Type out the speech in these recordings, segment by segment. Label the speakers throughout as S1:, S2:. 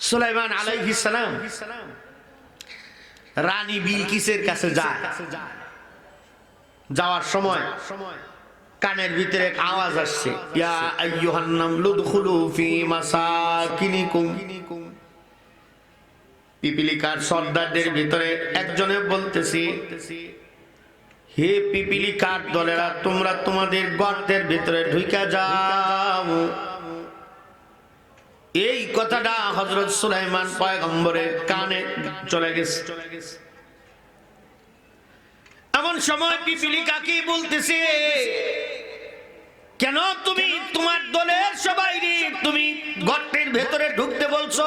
S1: সুলাইমান আলাইহিস সালাম রানী বিলকিসের কাছে যায়। যাওয়ার সময় কানের ভিতরে এক আওয়াজ আসছে, ইয়া আইয়ুহান নামলু দুখুলু ফি মাসাকিনিকুম। পিপিলিকার সর্দারদের ভিতরে একজনে বলতেছি, হে পিপিলিকার দলেরা, তোমরা তোমাদের গর্তের ভিতরে ঢুকে যাও। এই কথাটা হযরত সুলাইমান পয়গম্বরের কানে চলে গেছে। এমন সময় পিপিলিকা কি বলতেছে, কেন তুমি তোমার দলের সবাইকে তুমি গর্তের ভেতরে ঢুকতে বলছো?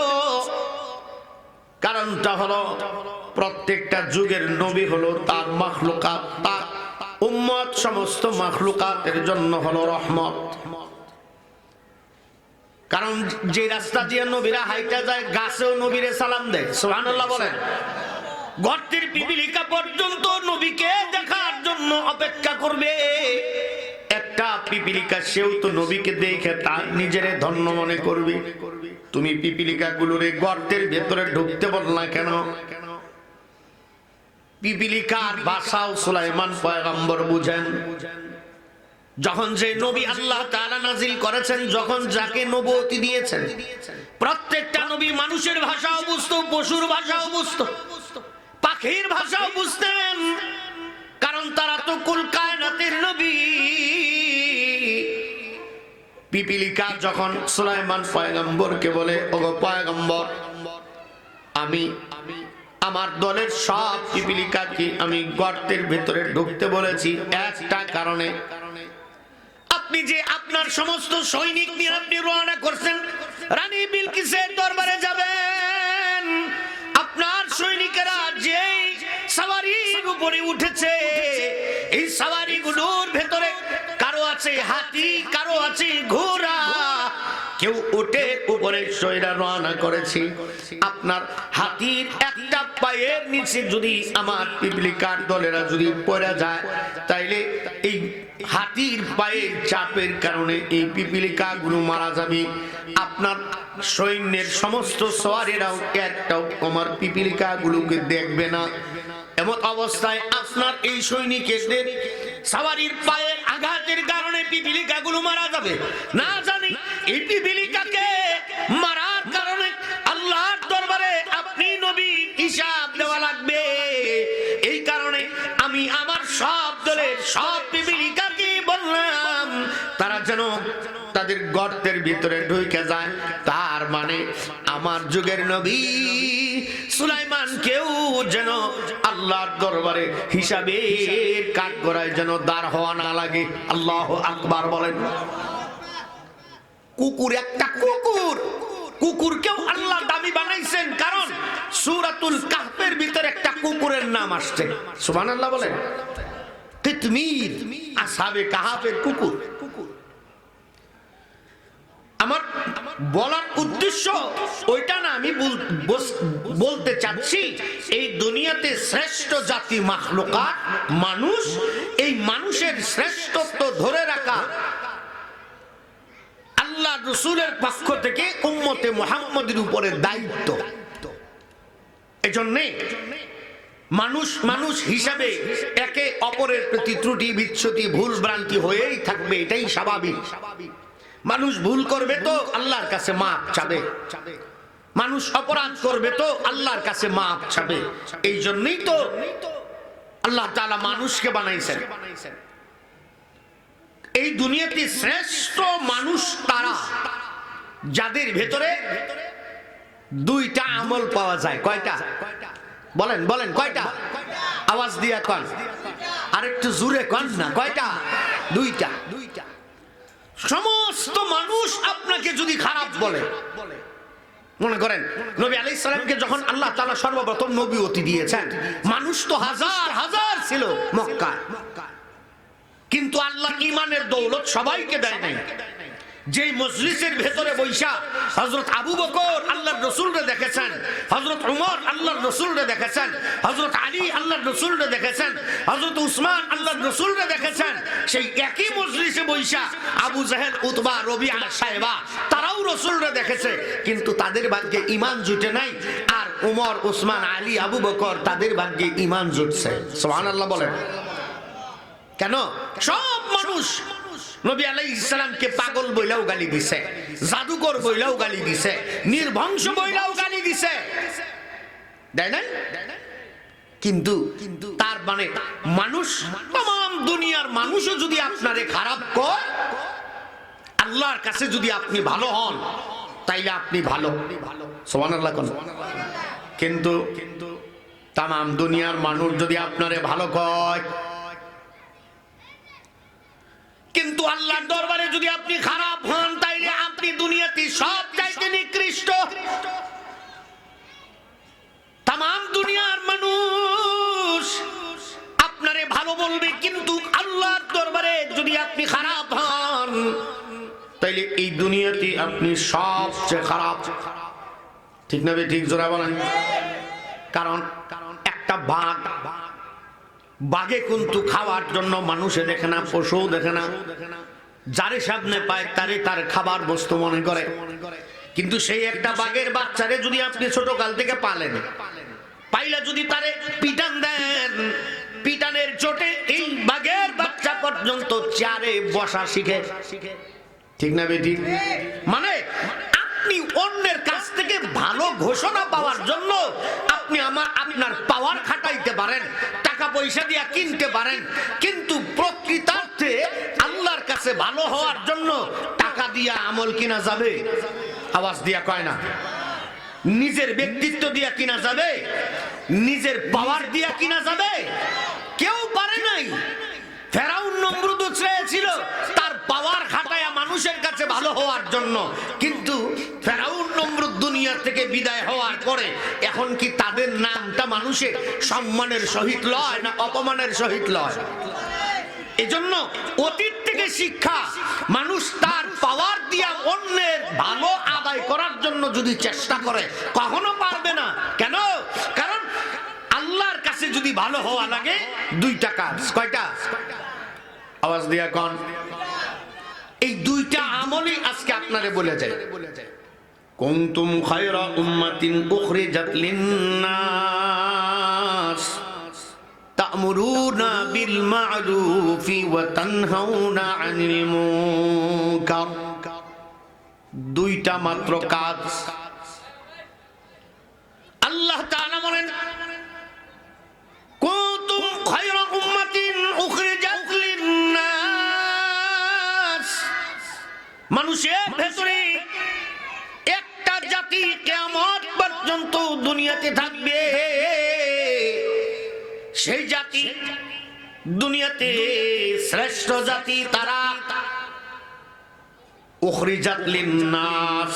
S1: কারণটা হলো প্রত্যেকটা যুগের নবী হলো তার মাখলুকাত, তার উম্মত সমস্ত মাখলুকাতের জন্য হলো রহমত। কারণ যে রাস্তা দিয়ে নবীরা হাইটা যায়, গাছেও নবীরে সালাম দেয়। সুবহানাল্লাহ বলেন। গর্তের পিপিলিকা পর্যন্ত নবীকে দেখার জন্য অপেক্ষা করবে। একটা পিপিলিকা সেও তো নবীকে দেখে তার নিজের ধন্য মনে করবে। তুমি পিপিলিকা গুলোরে গর্তের ভেতরে ঢুকতে বললা কেন? পিপিলিকার ভাষাও সুলাইমান পয়গম্বর বুঝেন। যখন যে নবী আল্লাহ তাআলা নাজিল করেছেন, যখন যাকে নবুয়তি দিয়েছেন, প্রত্যেকটা নবী মানুষের ভাষাও বুঝতো, পশুর ভাষাও বুঝতো, পাখির ভাষাও বুঝতেন। কারণ তারা তো কুল কায়নাতের নবী। পিপিলিকা যখন সুলাইমান পয়গম্বরকে বলে, ওগো পয়গম্বর, আমি আমার দলের সব পিপিলিকাকে আমি গর্তের ভেতরে ঢুকতে বলেছি একটা কারণে। আপনি যে আপনার সমস্ত সৈনিক নিয়ে আপনি রওনা করছেন, রানী বিলকিসের দরবারে যাবেন। আপনার সৈনিকেরা যে সওয়ারির উপরে উঠেছে, এই সওয়ারিগুলোর ভেতরে কারো আছে হাতি, কারো আছে ঘোড়া, কেউ উটের উপরে সৈরা রওনা করেছে। আপনার হাতির একটা পায়ের নিচে যদি আমার পিপিলিকার দলেরা যদি পড়ে যায়, তাইলে এই হাতির পায়ের চাপের কারণে এই পিপিলিকা গুলো মারা যাবে। আপনার সৈন্যের সমস্ত সওয়ারেরাও একটাও আমার পিপিলিকা গুলোকে দেখবে না। এমন অবস্থায় আপনার এই সৈনিকদের সওয়ারির পায়ের আঘাতের কারণে পিপিলিকা গুলো মারা যাবে। না জানি এই পিপিলিকাকে মারার কারণে আল্লাহর দরবারে আপনি নবী হিসাব দেওয়া লাগবে। এই কারণে আমি আমার সব দলের সব পিপিলিকাকে বললাম তারা যেন তাদের গর্তের ভিতরে ঢুকে যায়। তার মানে আমার যুগের নবী সুলাইমান কেউ যেন আল্লাহর দরবারে হিসাবের কাঠগড়ায় যেন দাঁড় হওয়া না লাগে। আল্লাহু আকবার বলেন। কুকুর, একটা কুকুর, কুকুরকেও আল্লাহ দামি বানাইছেন, কারণ সূরাতুল কাহফের ভিতরে একটা কুকুরের নাম আসছে। সুবহানাল্লাহ বলেন। কিতমির, আসহাবে কাহফের কুকুর। আমার বলার উদ্দেশ্য ওইটা না, আমি বলতে চাচ্ছি এই দুনিয়াতে শ্রেষ্ঠ জাতি মাখলুকাত মানুষ। এই মানুষের শ্রেষ্ঠত্ব ধরে রাখা আল্লাহ রাসূলের পক্ষ থেকে উম্মতে মুহাম্মাদের উপরে দায়িত্ব। এজন্য মানুষ হিসাবে একে অপরের প্রতি ত্রুটি বিচ্যুতি ভুল ভ্রান্তি হয়েই থাকবে, এটাই স্বাভাবিক। মানুষ ভুল করবে তো আল্লাহর কাছে মাপ চাবে, মানুষ অপরাধ করবে তো আল্লাহর কাছে মাপ চাবে। এই জন্যই তো আল্লাহ তাআলা মানুষকে বানাইছেন। এই দুনিয়াতে শ্রেষ্ঠ মানুষ তারা যাদের ভেতরে দুইটা আমল পাওয়া যায়। কয়টা? বলেন বলেন, কয়টা? আওয়াজ দিয়া কন, আরেকটু জোরে কন না। কয়টা? দুইটা। সমস্ত মানুষ আপনাকে যদি খারাপ বলে, মনে করেন নবী আলাইহিস সালামকে যখন আল্লাহ তাআলা সর্বপ্রথম নবুয়তি দিয়েছেন, মানুষ তো হাজার হাজার ছিল মক্কায়, কিন্তু আল্লাহ ঈমানের দৌলত সবাইকে দেয় নাই। যে মজলিসের ভেতরে বৈশা হযরত আবু বকর আল্লাহর রাসূলকে দেখেছেন, হযরত উমর আল্লাহর রাসূলকে দেখেছেন, হযরত আলী আল্লাহর রাসূলকে দেখেছেন, হযরত উসমান আল্লাহর রাসূলকে দেখেছেন, সেই একই মজলিসে বৈশা আবু জাহেল, উতবা, রবিআ, সাইবা তারাও রাসূলকে দেখেছে, কিন্তু তাদের ভাগ্যে ঈমান জুটে নাই। আর উমর, উসমান, আলী, আবু বকর তাদের ভাগ্যে ঈমান জুটছে। সুবহানাল্লাহ বলেন। কেন? সব মানুষ নবী আলাইহিস সালামকে পাগল বইলাও গালি দিছে, জাদুকর বইলাও গালি দিছে, নির্বংশ বইলাও গালি দিছে, দেয় না? কিন্তু তার মানে মানুষ, तमाम দুনিয়ার মানুষও যদি আপনারে খারাপ কয়, আল্লাহর কাছে যদি আপনি ভালো হন তাইলে আপনি ভালো। সুবহানাল্লাহ কোন? কিন্তু तमाम দুনিয়ার মানুষ যদি আপনারে ভালো কয়, কিন্তু আল্লাহর দরবারে যদি আপনি খারাপ হন তাইলে আপনি দুনিয়াতে সবচাইতে নিকৃষ্ট। तमाम দুনিয়ার মানুষ আপনারে ভালো বলবে, কিন্তু আল্লাহর দরবারে যদি আপনি খারাপ হন তাইলে এই দুনিয়াতে আপনি সবচেয়ে খারাপ। ঠিক না? ঠিক জোরে বলেন। কারণ একটা বাঘে কিন্তু খাওয়ার জন্য মানুষে দেখে না, পশু দেখে না, যারে সামনে পায় তারে তার খাবার বস্তু মনে করে। কিন্তু সেই একটা বাঘের বাচ্চারে যদি আপনি ছোট কাল থেকে পালেন, পাইলা যদি তারে পিটান দেন, পিটানের চোটে এই বাঘের বাচ্চা পর্যন্ত চেয়ারে বসা শিখে। ঠিক না বেটি? মানে আপনি অন্যের কাছ থেকে ভালো ঘোষণা পাওয়ার জন্য আপনি আপনার পাওয়ার খাটাইতে পারেন, টাকা পয়সা দিয়া কিনতে পারেন, কিন্তু প্রকৃতার্থে আল্লাহর কাছে ভালো হওয়ার জন্য টাকা দিয়া আমল কিনা যাবে? আওয়াজ দিয়া কয় না। নিজের ব্যক্তিত্ব দিয়া কিনা যাবে? নিজের পাওয়ার দিয়া কিনা যাবে? কেউ পারে নাই। ফেরাউন নমরুদ চেয়েছিল তার পাওয়ার খাটায়া মানুষের কাছে ভালো হওয়ার জন্য, কিন্তু ফেরাউন নমরুদ দুনিয়া থেকে বিদায় হওয়ার পরে এখন কি তাদের নামটা মানুষের সম্মানের সহিত লয় না অপমানের সহিত লয়? এজন্য অতীত থেকে শিক্ষা, মানুষ তার পাওয়ার দিয়া অন্যের ভালো আদায় করার জন্য যদি চেষ্টা করে কখনো পারবে না। কেন? কারণ আল্লাহর কাছে যদি ভালো হওয়া লাগে দুইটা কাজ। কয়টা? আওয়াজ দিয়া কোন? এই দুইটা আমলই আজকে আপনারে বলে যায়। কুনতুম খায়রা উম্মাতিন উখরিজাত লিন-নাস তা'মুরুনা বিল মা'রুফি ওয়া তানহাউনা আনিল মুনকার। দুইটা মাত্র কাজ। আল্লাহ তাআলা বলেন কুনতুম খায়রা উম্মাতিন উখরিজাত লিন-নাস। মানুষের ভেতরে একটা জাতি কিয়ামত পর্যন্ত দুনিয়াতে থাকবে, সেই জাতি দুনিয়াতে শ্রেষ্ঠ জাতি, তারা উখরিজাত লিন-নাস,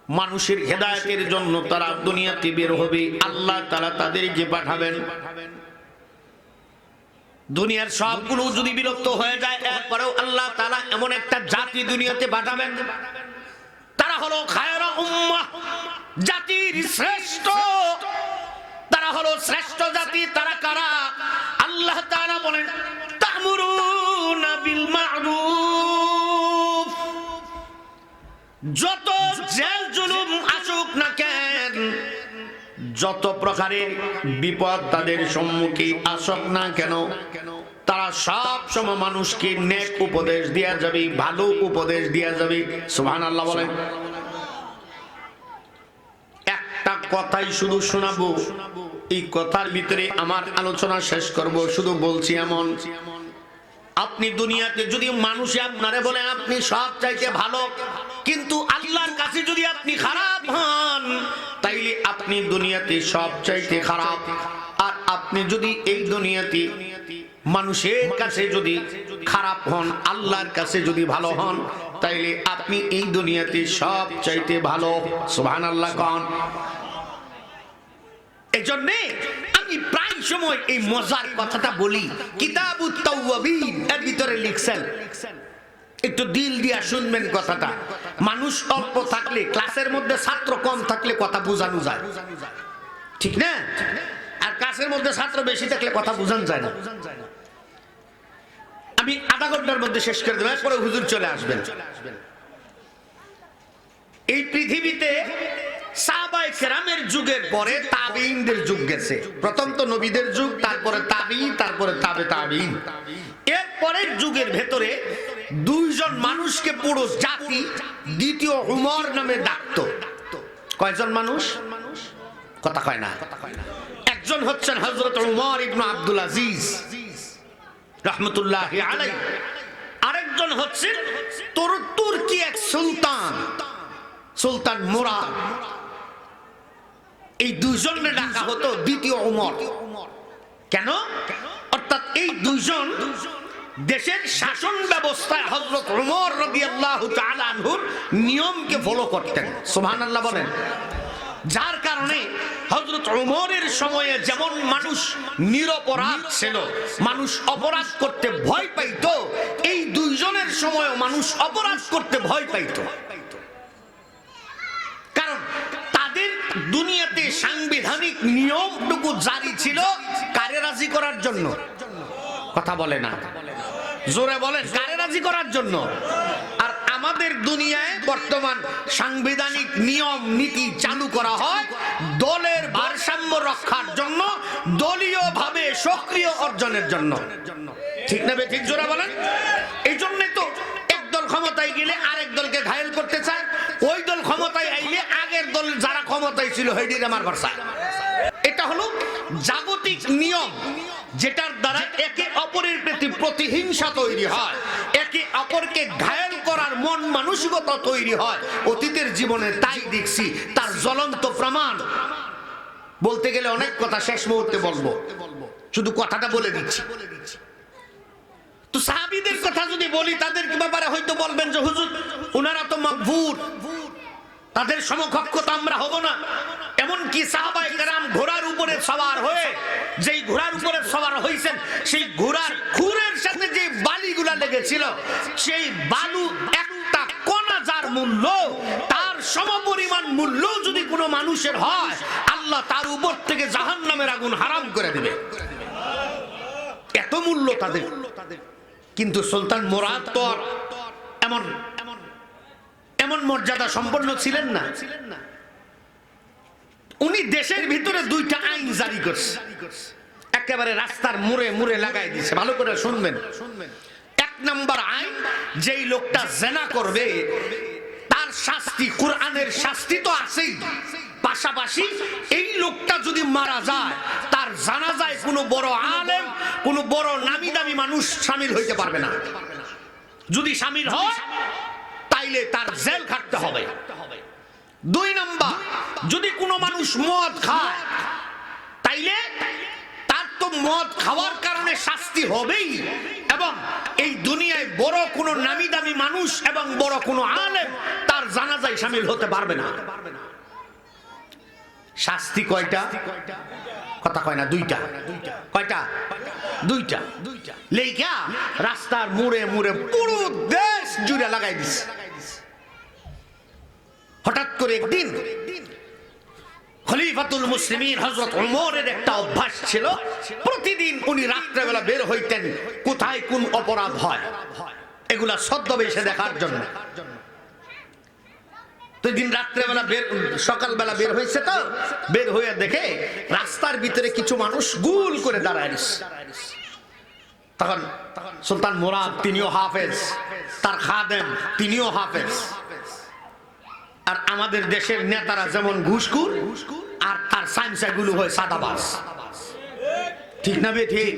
S1: মানুষের হেদায়েতের জন্য তারা দুনিয়াতে বের হবে। আল্লাহ তাআলা তাদেরকে পাঠাবেন। দুনিয়ার সবগুলো যদি বিলুপ্ত হয়ে যায়, এরপরেও আল্লাহ তাআলা এমন একটা জাতি দুনিয়াতে পাঠাবেন, তারা হলো খায়রা উম্মাহ, জাতির শ্রেষ্ঠ। তারা হলো শ্রেষ্ঠ জাতি। তারা কারা? আল্লাহ তাআলা বলেন তা'মুরুনা বিল মা'রুফ। যত জেল জুলুম আসুক না কেন, যত প্রকারের বিপদ তাদের সম্মুখে আসুক না কেন, তারা সব সময় মানুষকে নেক উপদেশ দেয়া যাবে, ভালো উপদেশ দেয়া যাবে। সুবহানাল্লাহ বলেন। একটা কথাই শুধু শোনাবো, এই কথার ভিতরে আমার আলোচনা শেষ করব। শুধু বলছি এমন, আপনি দুনিয়াতে যদি মানুষে আপনারে বলে আপনি সব চাইতে ভালো, কিন্তু আল্লাহর কাছে যদি আপনি খারাপ হন তাইলে আপনি দুনিয়াতে সব চাইতে খারাপ। আর আপনি যদি এই দুনিয়াতে মানুষের কাছে যদি খারাপ হন, আল্লাহর কাছে যদি ভালো হন, তাইলে আপনি এই দুনিয়াতে সব চাইতে ভালো। সুবহানাল্লাহ কোন? এজন্য আমি প্রায় সময় এই মজার কথাটা বলি। কিতাবুত তাওয়াবিন এর ভিতরে লিখছেন একটু দিল দিয়া শুনবেন কথাটা। মানুষ অল্প থাকলে, ক্লাসের মধ্যে ছাত্র কম থাকলে কথা বোঝানো যায়, ঠিক না? আর ক্লাসের মধ্যে ছাত্র বেশি থাকলে কথা বোঝানো যায় না। আমি আধা ঘন্টার মধ্যে শেষ করে দেবো, এরপরে হুজুর চলে আসবেন। এই পৃথিবীতে সাহাবায়ে কেরামের যুগের পরে তাবিঈনদের যুগ গেছে। প্রথম তো নবীদের যুগ, তারপরে তাবিঈন, তারপরে তাবে তাবিঈন। এর পরের যুগের ভেতরে দুইজন মানুষকে পুরো জাতি দ্বিতীয় উমর নামে ডাকতো। কয়জন মানুষ? কথা কয় না। একজন হচ্ছেন হযরত উমর ইবনে আব্দুল আজিজ রাহমাতুল্লাহি আলাইহি, আরেকজন হচ্ছেন তুর্কি এক সুলতান, সুলতান মুরাদ। এই দুইজনকে ডাকা হতো দ্বিতীয় উমর। কেন? অর্থাৎ এই দুইজন দেশের শাসন ব্যবস্থায় হযরত উমর রাদিয়াল্লাহু তাআলা আনহুর নিয়মকে ফলো করতেন। সুবহানাল্লাহ বলেন। যার কারণে হযরত উমরের সময়ে যেমন মানুষ নিরপরাধ ছিল, মানুষ অপরাধ করতে ভয় পাইতো, এই দুইজনের সময়ও মানুষ অপরাধ করতে ভয় পাইতো। কারণ তাদের দুনিয়াতে সাংবিধানিক নিয়মটুকু জারি ছিল কারে রাজি করার জন্য? কথা বলে না, জোরে বলেন, কারে রাজি করার জন্য? আর আমাদের দুনিয়ায় বর্তমান সাংবিধানিক নিয়ম নীতি চালু করা হয় দলের ভারসাম্য রক্ষার জন্য, দলীয় ভাবে সক্রিয় অর্জনের জন্য, ঠিক না? ঠিক জোরে বলেন। এই জন্যই তো এক দল ক্ষমতায় গেলে আরেক দলকে ঘায়েল করতে চায়, ওই দল ক্ষমতায় আইলে আগের দল যারা ক্ষমতায় ছিল হেডির আমার ভরসা। এটা হলো জাগতিক নিয়ম, যেটার দ্বারা একে অপরের প্রতি প্রতিহিংসা তৈরি হয়, একে অপরকে ঘায়েল করার মন মানসিকতা তৈরি হয়। অতীতের জীবনে তাই দেখছি, তার জ্বলন্ত প্রমাণ। বলতে গেলে অনেক কথা, শেষ মুহূর্তে বলবো, শুধু কথাটা বলে দিচ্ছি। তো সাহাবীদের কথা যদি বলি, তাদের ব্যাপারে হয়তো বলবেন যে হুজুর ওনারা তো মাগফুর, তাদের সমকক্ষ তো আমরা হব না। এমনকি সাহাবায়ে কেরাম ঘোড়ার উপরে সওয়ার হয়ে, যেই ঘোড়ার উপরে সওয়ার হইছেন, সেই ঘোড়ার খুরের সাথে যে বালিগুলা লেগেছিল, সেই বালু একটা কণা যার মূল্য, তার সমপরিমাণ মূল্য যদি কোনো মানুষের হয়, আল্লাহ তার উপর থেকে জাহান্নামের আগুন হারাম করে দিবে। এত মূল্য তাদের। কিন্তু সুলতান মুরাদ তো এমন এমন মর্যাদা সম্পন্ন ছিলেন না। উনি দেশের ভিতরে দুইটা আইন জারি করছে, একেবারে রাস্তার মোড়ে মোড়ে লাগাই দিয়েছে। ভালো করে শুনবেন। এক নাম্বার আইন, যেই লোকটা জিনা করবে তার শাস্তি, কোরআনের শাস্তি তো আছেই, পাশাপাশি এই লোকটা যদি মারা যায়, তার জানাজায় কোনো বড় আলেম, কোনো বড় নামি দামি মানুষ শামিল হইতে পারবে না। যদি শামিল হয় তাইলে তার জেল খাটতে হবে। দুই নাম্বার, যদি কোনো মানুষ মদ খায়, তাইলে তার তো মদ খাওয়ার কারণে শাস্তি হবেই, এবং এই দুনিয়ায় বড় কোনো নামি দামি মানুষ এবং বড় কোনো আলেম তার জানাজায় শামিল হতে পারবে না। শাস্তি কয়টা? কথা কয় না, দুইটা। কয়টা? দুইটা। লেখা রাস্তার মোড়ে মোড়ে পুরো দেশ জুড়ে লাগাই দিছে। হঠাৎ করে একদিন খলিফাতুল মুসলিমিন হযরত ওমরের একটা অভ্যাস ছিল, প্রতিদিন উনি রাত্রেবেলা বের হইতেন কোথায় কোন অপরাধ হয় এগুলা ছদ্মবেশে দেখার জন্য। তো দিন রাত্রেবেলা সকালবেলা বের হয়েছে, তো বের হয়ে দেখে রাস্তার ভিতরে কিছু মানুষ গুল করে দাঁড়ায়। তখন সুলতান মুরাদ তিনিও হাফেজ, তার খাদেম তিনিও হাফেজ। আর আমাদের দেশের নেতারা যেমন ঘুষখোর, আর তার সাইনসাগুলো হয় সাদাবাজ, ঠিক না? ঠিক।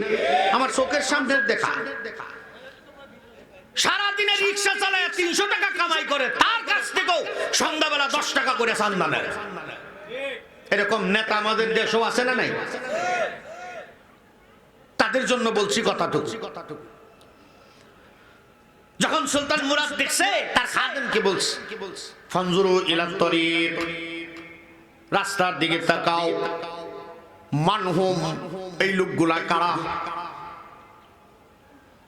S1: আমার চোখের সামনে দেখা, সারাদিনে রিক্সা চালায় 300 টাকা কামাই করে, তার কাছ থেকেও সন্ধ্যাবেলা 10 টাকা করে চান্দা নেয়। এরকম নেতা আমাদের দেশেও আছে না নাই? তাদের জন্য বলছি কথাটুকু। যখন সুলতান মুরাদ দেখছে, তার খাদেমকে বলছে, ফানজুরু ইলা তরিক, রাস্তার দিকে তাকাও, মানহুম, এই লোকগুলা কারা?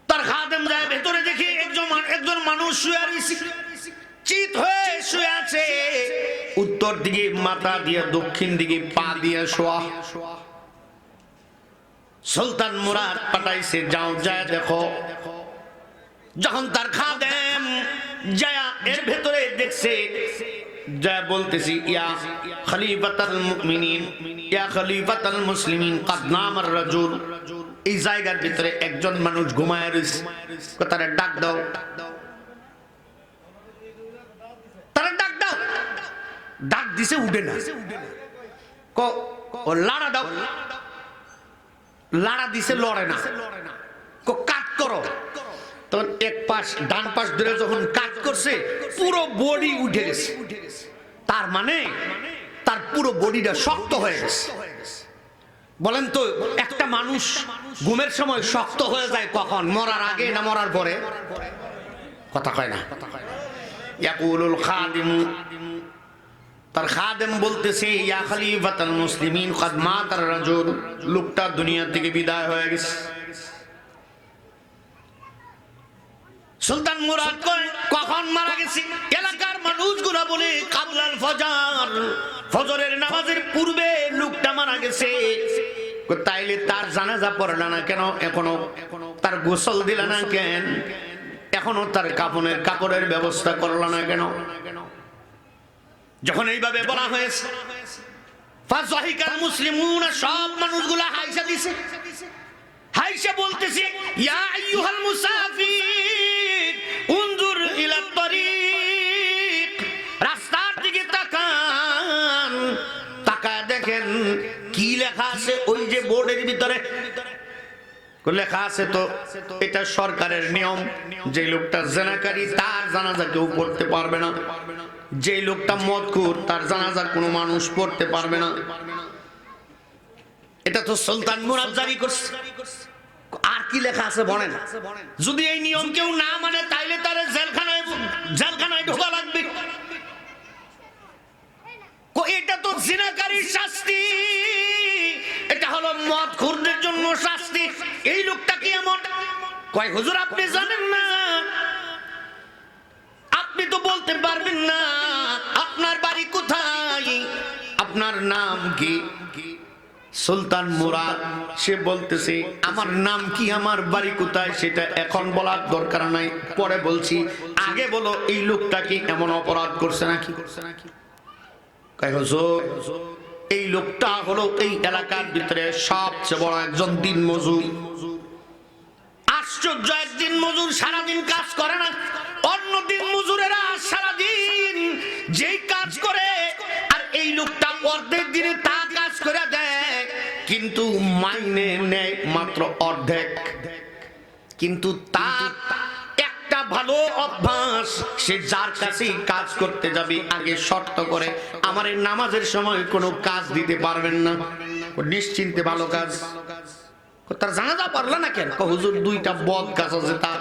S1: তার আমার খাদেম যায় ভেতরে দেখি একজন মানুষ শুয়ে রয়েছে, চিত হয়ে শুয়ে আছে, উত্তর দিকে মাথা দিয়ে, দক্ষিণ দিকে পা দিয়ে শোয়া। সুলতান মুরাদ পাঠাইছে, যাও যায় দেখো। যখন তার খাদেম যায় এর ভেতরে দেখছে, যা বলতেছি, ইয়া খলিফাতুল মুমিনিন, ইয়া খলিফাতুল মুসলিমিন, ক্বাদ নামার রাজুল। এই জায়গার ভিতরে একজন মানুষ ঘুমায় রয়েছে, তারা ডাক দাও, তারা ডাক দাও। ডাক দিছে, উঠে না। ও লাড়া দাও, লাড়া দিছে, লড়ে না। কাট করো। তখন এক পাশ ডান পাশ ধরে যখন কাট করছে, পুরো বডি উঠে গেছে। তার মানে তার পুরো বডিটা শক্ত হয়ে গেছে। বলেন তো, একটা মানুষ ঘুমের সময় শক্ত হয়ে যায় কখন? মরার আগে না মরার পরে? কথা কয় না। ইয়াকুলুল খাদিম, তার খাদেম বলতেছে, ইয়া খলিফাতুল মুসলিমিন, ক্বাদ মাতার রাজুল, লোকটা দুনিয়া থেকে বিদায় হয়ে গেছে। সুলতান মুরাদ কয়, কখন মারা গেছে? এলাকার মানুষগুলো বলে, কাবলাল ফজর, ফজরের নামাজের পূর্বে লোকটা মারা গেছে। তাইলে তার জানাজা পড়লা না কেন? এখনো তার গোসল দিলা না কেন? এখনো তার কাপড়ের ব্যবস্থা করলা না কেন? যখন এইভাবে বলা হয়েছে, ফাযহিকাল মুসলিমুন, সব মানুষগুলা হাইসা দিছে। হাইসা বলতেছে, ইয়া আইয়ুহাল মুসাফির উনজুর ইলা তরিক, রাস্তার দিকে তাকান, তাকায় দেখেন কি লেখা আছে। ওই যে বোর্ডের ভিতরে লেখা আছে, তো এটা সরকারের নিয়ম, যে লোকটা জিনাকারী তার জানাজা কেউ পড়তে পারবে না, যে লোকটা মদখোর তার জানাজা কোনো মানুষ পড়তে পারবে না। এটা তো সুলতান মুরাদ জারি করছে। আর কি লেখা আছে বলেন? যদি এই নিয়ম কেউ না মানে, তাইলে তার জেলখানায় ঢোকা লাগবে। এটা তো জিনাকারীর শাস্তি, এটা হলো মদখোরদের জন্য শাস্তি। এই লোকটা কি এমন? কয় হুজুর, আপনি জানেন না, আপনি তো বলতে পারবেন না আপনার বাড়ি কোথায়, আপনার নাম কি? সুলতান মুরাদ সে বলতেছে, আমার নাম কি, আমার বাড়ি কোথায় সেটা এখন বলার দরকার নাই, পরে বলছি, আগে বলো এই লোকটা কি এমন অপরাধ করছে নাকি? কয় হুজুর, এই লোকটা হলো এই এলাকার ভিতরে সবচেয়ে বড় একজন দিনমজুর। আশ্চর্য, একদিন মজুর সারাদিন কাজ করে না, অন্য দিন মজুরেরা সারাদিন যেই কাজ করে, আর এই লোকটা অর্ধেক দিনে তা কাজ করে দেয়, কিন্তু মাইনে নেয় মাত্র অর্ধেক। কিন্তু তার একটা ভালো অভ্যাস, সে যার কাছেই কাজ করতে যাবে আগে শর্ত করে, আমার এই নামাজের সময় কোনো কাজ দিতে পারবেন না, নিশ্চিন্তে ভালো কাজ। তার জানাজা পারলা না কেন? হুজুর, দুইটা বদ কাজ আছে তার।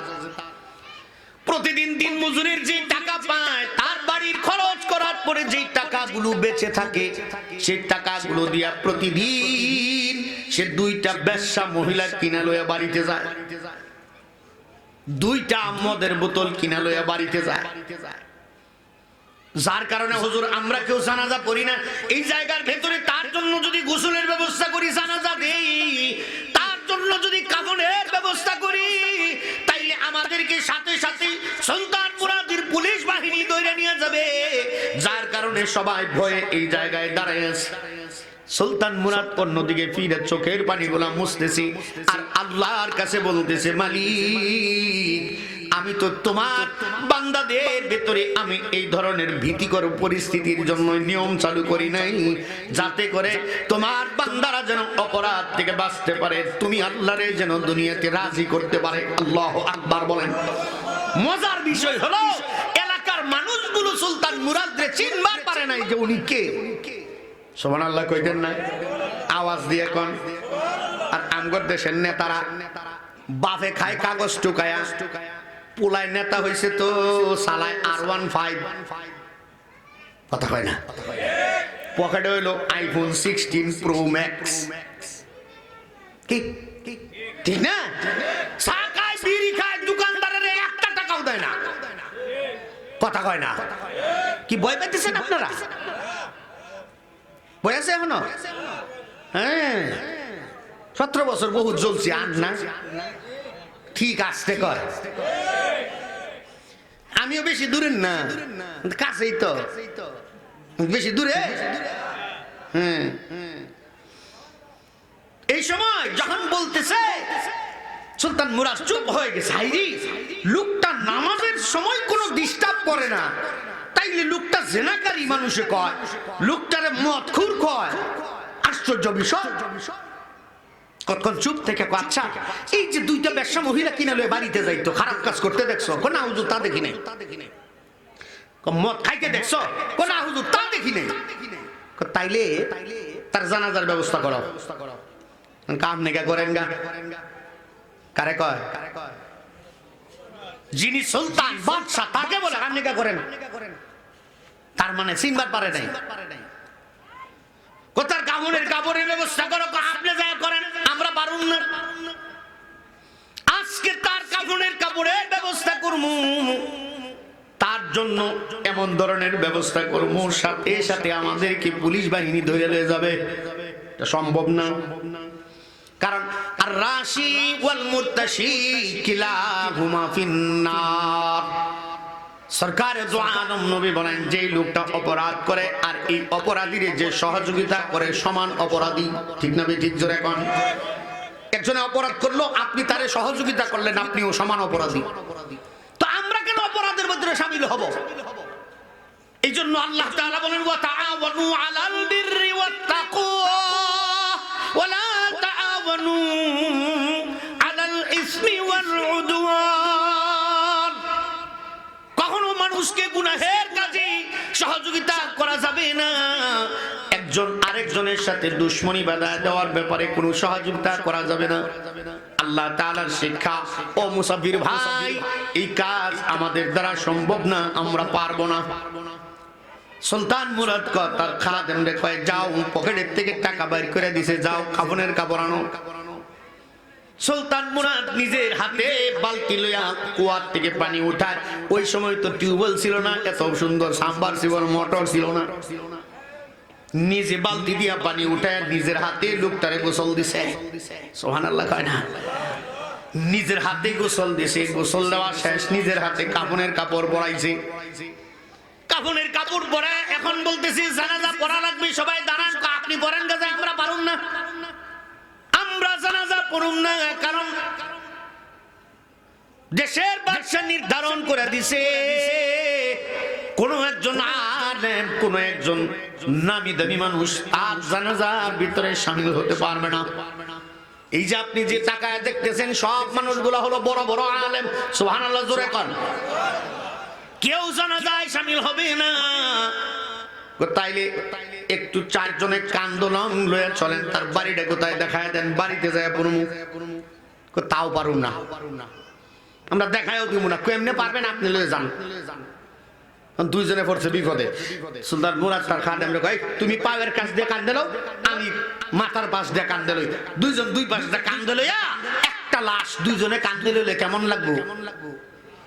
S1: প্রতিদিন দিন মজুরের যে টাকা পায়, তার বাড়ির খরচ করার পরে যে টাকাগুলো বেঁচে থাকে, সেই টাকাগুলো দিয়া প্রতিদিন সে দুইটা বেশ্যা মহিলা কিনা লইয়া বাড়িতে যায়, দুইটা মদের বোতল কিনা লইয়া বাড়িতে যায়। যার কারণে হুজুর, আমরা কেউ জানাজা পড়ি না। এই জায়গার ভেতরে তার জন্য যদি গোসলের ব্যবস্থা করি, জানাজা দেই, তার জন্য যদি কাফনের ব্যবস্থা করি, তাইলে আমাদেরকে সাথে সাথে সুলতান মুরাদের পুলিশ বাহিনী ধরে নিয়ে যাবে। যার কারণে সবাই ভয়ে এই জায়গায় দাঁড়ায় আছে। সুলতান মুরাদ অন্যদিকে ফিরে চোখের পানিগুলা মুছতেছি, আর আল্লাহর কাছে বলতেছে, মালিক, আমি তো তোমার বান্দাদের ভেতরে আমি এই ধরনের ভীতিকর পরিস্থিতির জন্য নিয়ম চালু করি নাই, যাতে করে তোমার বান্দারা যেন অপরাধ থেকে বাঁচতে পারে, তুমি আল্লাহরে যেন দুনিয়াতে রাজি করতে পারে। আল্লাহু আকবার বলেন। মজার বিষয় হলো, এলাকার মানুষগুলো সুলতান মুরাদরে চিনবার পারে নাই যে উনি কে। সুবহানাল্লাহ কইতেন না? আওয়াজ দিয়ে কোন। আর আমগর দেশের নেতারা বাফে খায় কাগজ টুকায়া, পোলায় নেতা হয়েছে তো সালায় R15, কথা হয় না? পকেটে হইলো iPhone 16 Pro Max, কি ঠিক না? চা খায়, বিড়ি খায়, কথা কয় না। কি ভয় পাইতেছেন আপনারা? ভয় আছে এখনো? হ্যাঁ, 17 বছর বহুত জ্বলছি আর না, ঠিক আসতে কর। আমিও বেশি দূরের না, কাছেই তো, বেশি দূরে। হ্যাঁ, এই সময় যখন বলতেছে সুলতান মুরাদ চুপ হয়ে গেছে। হাইরি, লোকটা নামাজের সময় কোনো ডিস্টার্ব করে না, তাইলে লোকটা জেনাকারী মানুষে কয়, লোকটারে মদখুর কয়, আশ্চর্য বিষয়। কতক্ষণ চুপ থেকে, আচ্ছা এই যে দুইটা ব্যবসা মহিলা কিনে লয়ে বাড়িতে যাইতো, খারাপ কাজ করতে দেখছো? না হুজুর তা দেখি নাই। মদ খাইতে দেখছো? না হুজুর তা দেখি নাই। তাইলে তার জানাজার ব্যবস্থা করো। কাম নেগা করেন গা, কারে কয়? যিনি সুলতান বাদশা তাকে বলে কাম নেগা করেন। তার মানে চিনবার পারে নাই। কোথার কামনের কাপড়ের ব্যবস্থা করো, আপনি যা করেন, আমরা পারুন না। আজকে তার কাফনের কাপড়ের ব্যবস্থা করমু, তার জন্য এমন ধরনের ব্যবস্থা করমু, সাথে সাথে আমাদেরকে পুলিশ বাহিনী ধরে লয়ে যাবে, এটা সম্ভব না। কারণ আর রাশি ওয়াল মুরতাশি কিলাহুমা ফিন্নার। সরকারে দো আলম নবী বলেন, যে লোকটা অপরাধ করে আর এই অপরাধীর যে সহযোগিতা করে সমান অপরাধী। ঠিক না ঠিক? জোরে কোন। একজনে অপরাধ করলো, আপনি তারে সহযোগিতা করলেন, আপনিও সমান অপরাধী। তো আমরা কেন অপরাধের মধ্যে শামিল হব? এই জন্য আল্লাহ তাআলা বলেন, ওয়া তাআওয়ানু আলাল বিররি ওয়াত তাকওয়া ওয়া লা তাআওয়ানু আলাল ইসমি ওয়াল উদওয়ান। কখনো মানুষকে গুনাহের কাজে সহযোগিতা করা যাবে না। একজন আরেকজনের সাথে দুশমনি বাঁধা দেওয়ার ব্যাপারে কোনো সহযোগিতা করা যাবে না। আল্লাহ তাআলার শিক্ষা, ও মুসাফির ভাই, এই কাজ আমাদের দ্বারা সম্ভব না, আমরা পারবো না। সুলতান মুরাদ তার খাদেমরে কয়, যাও পকেটের থেকে টাকা বাইর করে দিছে, যাও কাফনের কাপড় আনো। সুলতান মুরাদ নিজের হাতে বালতি লইয়া কুয়ার থেকে পানি উঠায়। ওই সময় তো টিউবওয়েল ছিল না, এত সুন্দর সাবমার্সিবল মোটর ছিল না। নিজে বালতি দিয়া পানি উঠায় নিজের হাতে লোকটারে গোসল দিছে। সুবহানাল্লাহ কয় না? নিজের হাতে গোসল দিছে। গোসল দেওয়া শেষ, নিজের হাতে কাফনের কাপড় পরাইছে। কাফনের কাপড় পরে এখন বলতেছি জানাজা পড়া লাগবে, সবাই দাঁড়ান। আপনি পড়েন গাজা, আমরা পারুম না, আমরা জানাজা পড়ুম না। কারণ দেশের বাদশা নির্ধারণ করে দিছে, কোন একজন আলেম, কোন একজন নামি দামি মানুষ আর জানাজার ভিতরে শামিল হতে পারবে না। এই যে আপনি যে তাকায় দেখতেছেন, সব মানুষগুলো হলো বড় বড় আলেম। সুবহানাল্লাহ জোরে কোন। কেউ জানাজায় শামিল হবে না। তাইলে একটু চারজনে কান্দোলন লয়ে চলেন, তার বাড়িটা কোথায় দেখায় দেন, বাড়িতে যায় পড়মু। তাও পারুম না, আমরা দেখায়ও দিব না। কেমনে পারবেন? আপনি লয়ে যান। দুইজনে পড়ছে বিপদে। সুলতান মুরাদ তার খাদেমরে কয়, তুমি পায়ের কাছ দিয়ে কান্দে লও, আমি মাথার পাশ দিয়ে কান্দে লই। দুইজন দুই পাশ দিয়ে কান্দে লইয়া একটা লাশ দুইজনে কান্দে লইলে কেমন লাগবো?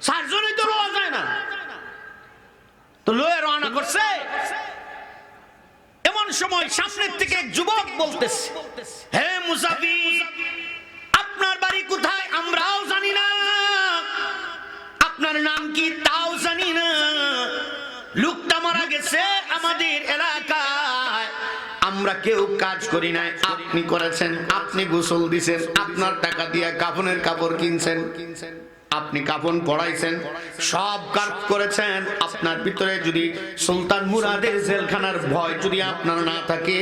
S1: চারজনেই তো রোয়া যায় না, তো লয়ে রওনা করছে। এমন সময় সামনের থেকে এক যুবক বলতেছে, হে মুসাফির, আপনার বাড়ি কোথায় আমরাও জানি না, আপনার নাম কি তাও জানি না। লোকটা মারা গেছে আমাদের এলাকায়, আমরা কেউ কাজ করি নাই, আপনি করেছেন। আপনি গোসল দিছেন, আপনার টাকা দিয়ে কাফনের কাপড় কিনছেন, আপনি কাফন পড়াইছেন, সব কাজ করেছেন। আপনার ভিতরে যদি সুলতান মুরাদের জেলখানার ভয় যদি আপনার না থাকে,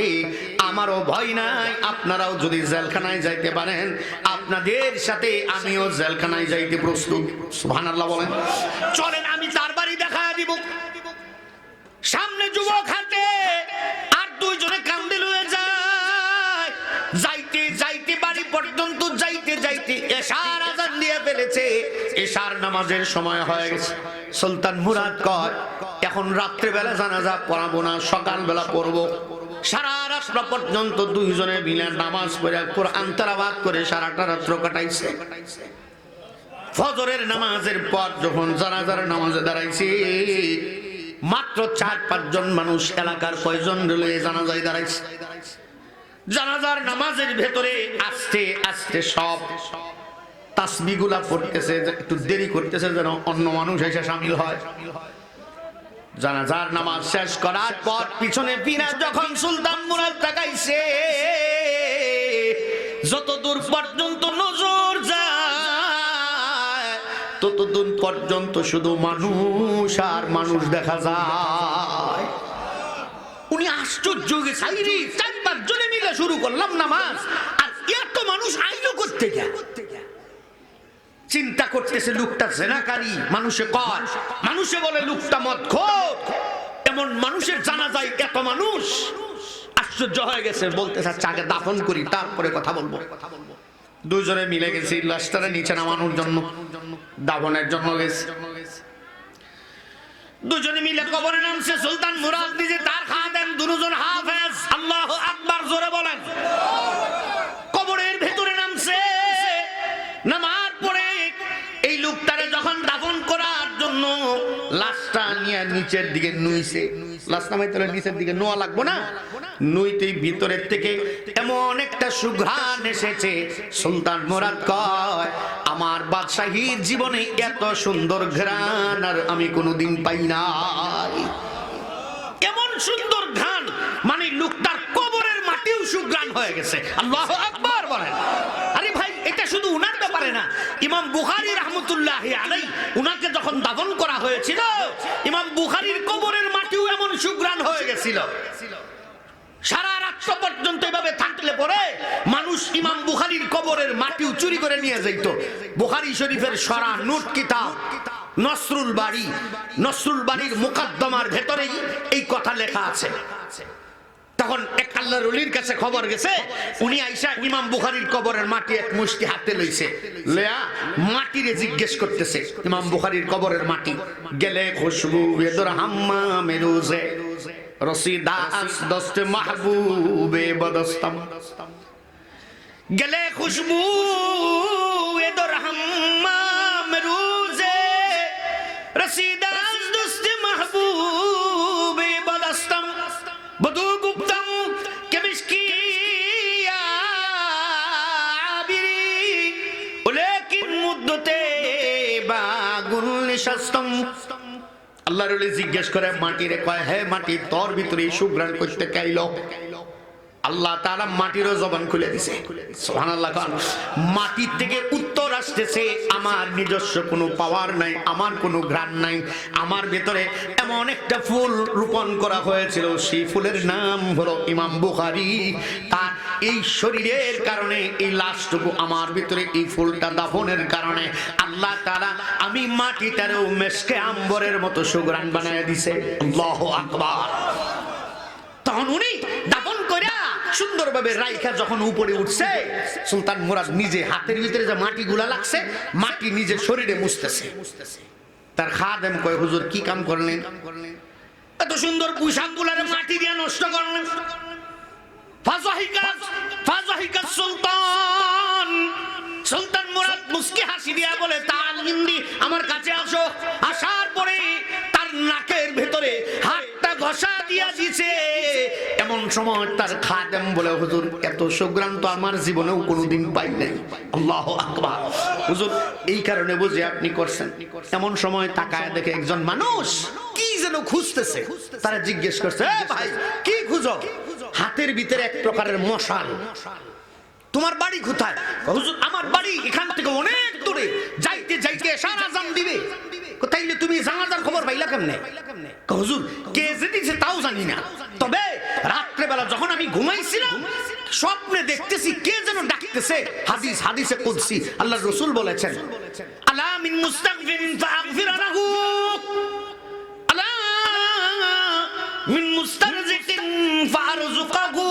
S1: আমারও ভয় নাই। আপনারাও যদি জেলখানায় যাইতে পারেন, আপনাদের সাথে আমিও জেলখানায় যাইতে প্রস্তুত। সুবহানাল্লাহ বলেন। চলেন আমি তার বাড়ি দেখায় দিব। সামনে যুবক হাঁটে আর দুইজনে কান্দে লয়ে যায়। যাইতে যাইতে বাড়ি পর্যন্ত যাইতে যাইতে এশার আযান দিয়ে ফেলেছে, এশার নামাজের সময় হয়ে গেছে। সুলতান মুরাদ কয়, এখন রাত্রে বেলা জানাজা পড়াবো না, সকাল বেলা পড়বো। সারা রাত পর্যন্ত দুইজনে মিলে নামাজ পড়ে কোরআন তেলাওয়াত করে সারাটা রাত্র কাটাইছে। ফজরের নামাজের পর যখন জানাজার নামাজে দাঁড়াইছে, মাত্র 4-5 জন মানুষ, এলাকার কয়জন রইলে জানাজায় দাঁড়াইছে। জানাজার নামাজের ভেতরে আস্তে আস্তে সব তাসবিহগুলা পড়তেছে, একটু দেরি করতেছে যেন অন্য মানুষ এসে শামিল হয়। জানাজার নামাজ শেষ করার পর পিছনে ফিরা যখন সুলতান মুরাদ তাকাইছে, যতদূর পর্যন্ত নজর যায় ততদূর পর্যন্ত শুধু মানুষ আর মানুষ দেখা যায়। উনি আশ্চর্য গেছে, 4-5 জনে মিলে শুরু করলাম নামাজ, আর এত মানুষ আইলো করতে গিয়া। চিন্তা করতেছে লোকটা জেনাকারী, মানুষে কয়, মানুষে বলে লোকটা মদখোর, এমন মানুষের জানাজায় এত মানুষ। আশ্চর্য হয়ে গেছে, বলতেছে আচ্ছা আগে দাফন করি তারপরে কথা বলবো। 2 জনে মিলে গেছি লাশটারে নিচে নামানোর জন্য, দাফনের জন্য গেছে। 2 জনে মিলে কবরে নামছে। সুলতান মুরাদ নিজে, তার খাদেম, 2 জন হাফেজ, আল্লাহু আকবার জোরে বলেন। কবরের ভেতরে নামছে, নামার পরে এই লোকটারে যখন দাফন করার জন্য লাশটা নিয়ে নিচের দিকে নুইছে। লাশ নামাইতে হলে নিচের দিকে নোয়া লাগবো না, নুইতেই ভিতরের থেকে এমন একটা সুঘ্রাণ এসেছে। সুলতান মুরাদ কয়, আমার বাদশাহীর জীবনে এত সুন্দর ঘ্রাণ আর আমি কোনোদিন পাই নাই। এমন সুন্দর ঘ্রাণ, মানে লোকটার কবরের মাটিও সুঘ্রাণ হয়ে গেছে। আল্লাহু আকবার বলেন। আরে ভাই, এটা শুধু উনার ব্যাপারে না, ইমাম বুখারী রাহমাতুল্লাহি আলাইহি উনাকে যখন দাফন করা হয়েছিল, ইমাম বুখারীর কবরের মাটিও এমন সুঘ্রাণ হয়ে গেছিল। সারা রাত পর্যন্ত এভাবে থাকলে পরে মানুষ ইমাম বুখারীর কবরের মাটিও চুরি করে নিয়ে যেত। বুখারী শরীফের সরা নোট কিতাব নসরুল বাড়ির মুকদ্দমার ভেতরেই এই কথা লেখা আছে। তখন এক আল্লাহর ওলির কাছে খবর গেছে, উনি আইসা ইমাম বুখারীর কবরের মাটি এক মুষ্টি হাতে লইছে, লয়া মাটিরে জিজ্ঞেস করতেছে, ইমাম বুখারীর কবরের মাটি, গেলে খুশবু এদর হাম্মামে রোজে রসিদা আস দস্ত মাহবুবে বদস্তম, গেলে খুশবু এদর হাম্মামে রোজে রসিদা আস দস্ত মাহবুবে বদস্তম বদু গুপ্তম কেমিশকি আবিরি ওলেকিন মুদ্দতে বাগুল নিশাস্তম। আল্লাহর ওলি জিজ্ঞেস করে মাটিরে, কয় হে মাটি, তোর ভিতরে সুঘ্রাণ করতে কাইলো? আল্লাহ তাআলা মাটিরও জবান খুলে দিছে। সুবহানাল্লাহ। মাটির থেকে উত্তর আসতেছে, আমার নিজস্ব কোনো পাওয়ার নাই, আমার কোনো ঘ্রাণ নাই, আমার ভেতরে এমন একটা ফুল রোপণ করা হয়েছিল, সেই ফুলের নাম হলো ইমাম বুখারী। তার এই শরীরের কারণে, এই লাশটুকু আমার ভিতরে, এই ফুলটা দাফনের কারণে আল্লাহ তাআলা আমি মাটিটারেও মেশকে আম্বরের মতো সুঘ্রাণ বানায় দিছে। আল্লাহু আকবার। তখন উনি দাফন কইরা সুন্দরভাবে রাইখা যখন উপরে উঠছে, সুলতান মুরাদ নিজে হাতের ভিতরে যে মাটি গুলা লাগছে, মাটি নিজের শরীরে মুছতেছে। তার খাদেম কয়, হুজুর কি কাম করলেন? এত সুন্দর পোশাক গুলারে মাটি দিয়ে নষ্ট করলেন। ফাজাহিকা সুলতান মুরাদ মুস্কি হাসি দিয়া বলে, তার হিন্দি আমার কাছে আসো। আসার পরে তার নাকের ভেতরে হাতটা ঘষা দিয়া দিছে। এমন সময় তার খাদেম বলে, হুজুর এত সুঘ্রাণ তো আমার জীবনেও কোনোদিন পাই নাই। আল্লাহু আকবার। হুজুর এই কারণে বুঝে আপনি করছেন। এমন সময় তাকায় দেখে একজন মানুষ কি যেন খুঁজতেছে। তারা জিজ্ঞেস করছে, ভাই কি খুঁজো? হাতের ভিতরে এক প্রকারের মশাল। তোমার বাড়ি কোথায়? হুজুর আমার বাড়ি এখান থেকে অনেক দূরে, যাইতে যাইতে সারা জান দিবে। তাইলে তুমি জানাজার খবর পাইলা কেমনে? হুজুর কে যে দিছে তাও জানি না, তবে রাত্রে বেলা যখন আমি ঘুমাইছিলাম স্বপ্নে দেখতেছি কে যেন ডাকতেছে। হাদিসে কুদসি আল্লাহর রাসূল বলেছেন, আলা মিন মুস্তাগফিরিন ফাগফির লাহু, আলা মিন মুস্তারজিকিন ফারযুকাহু।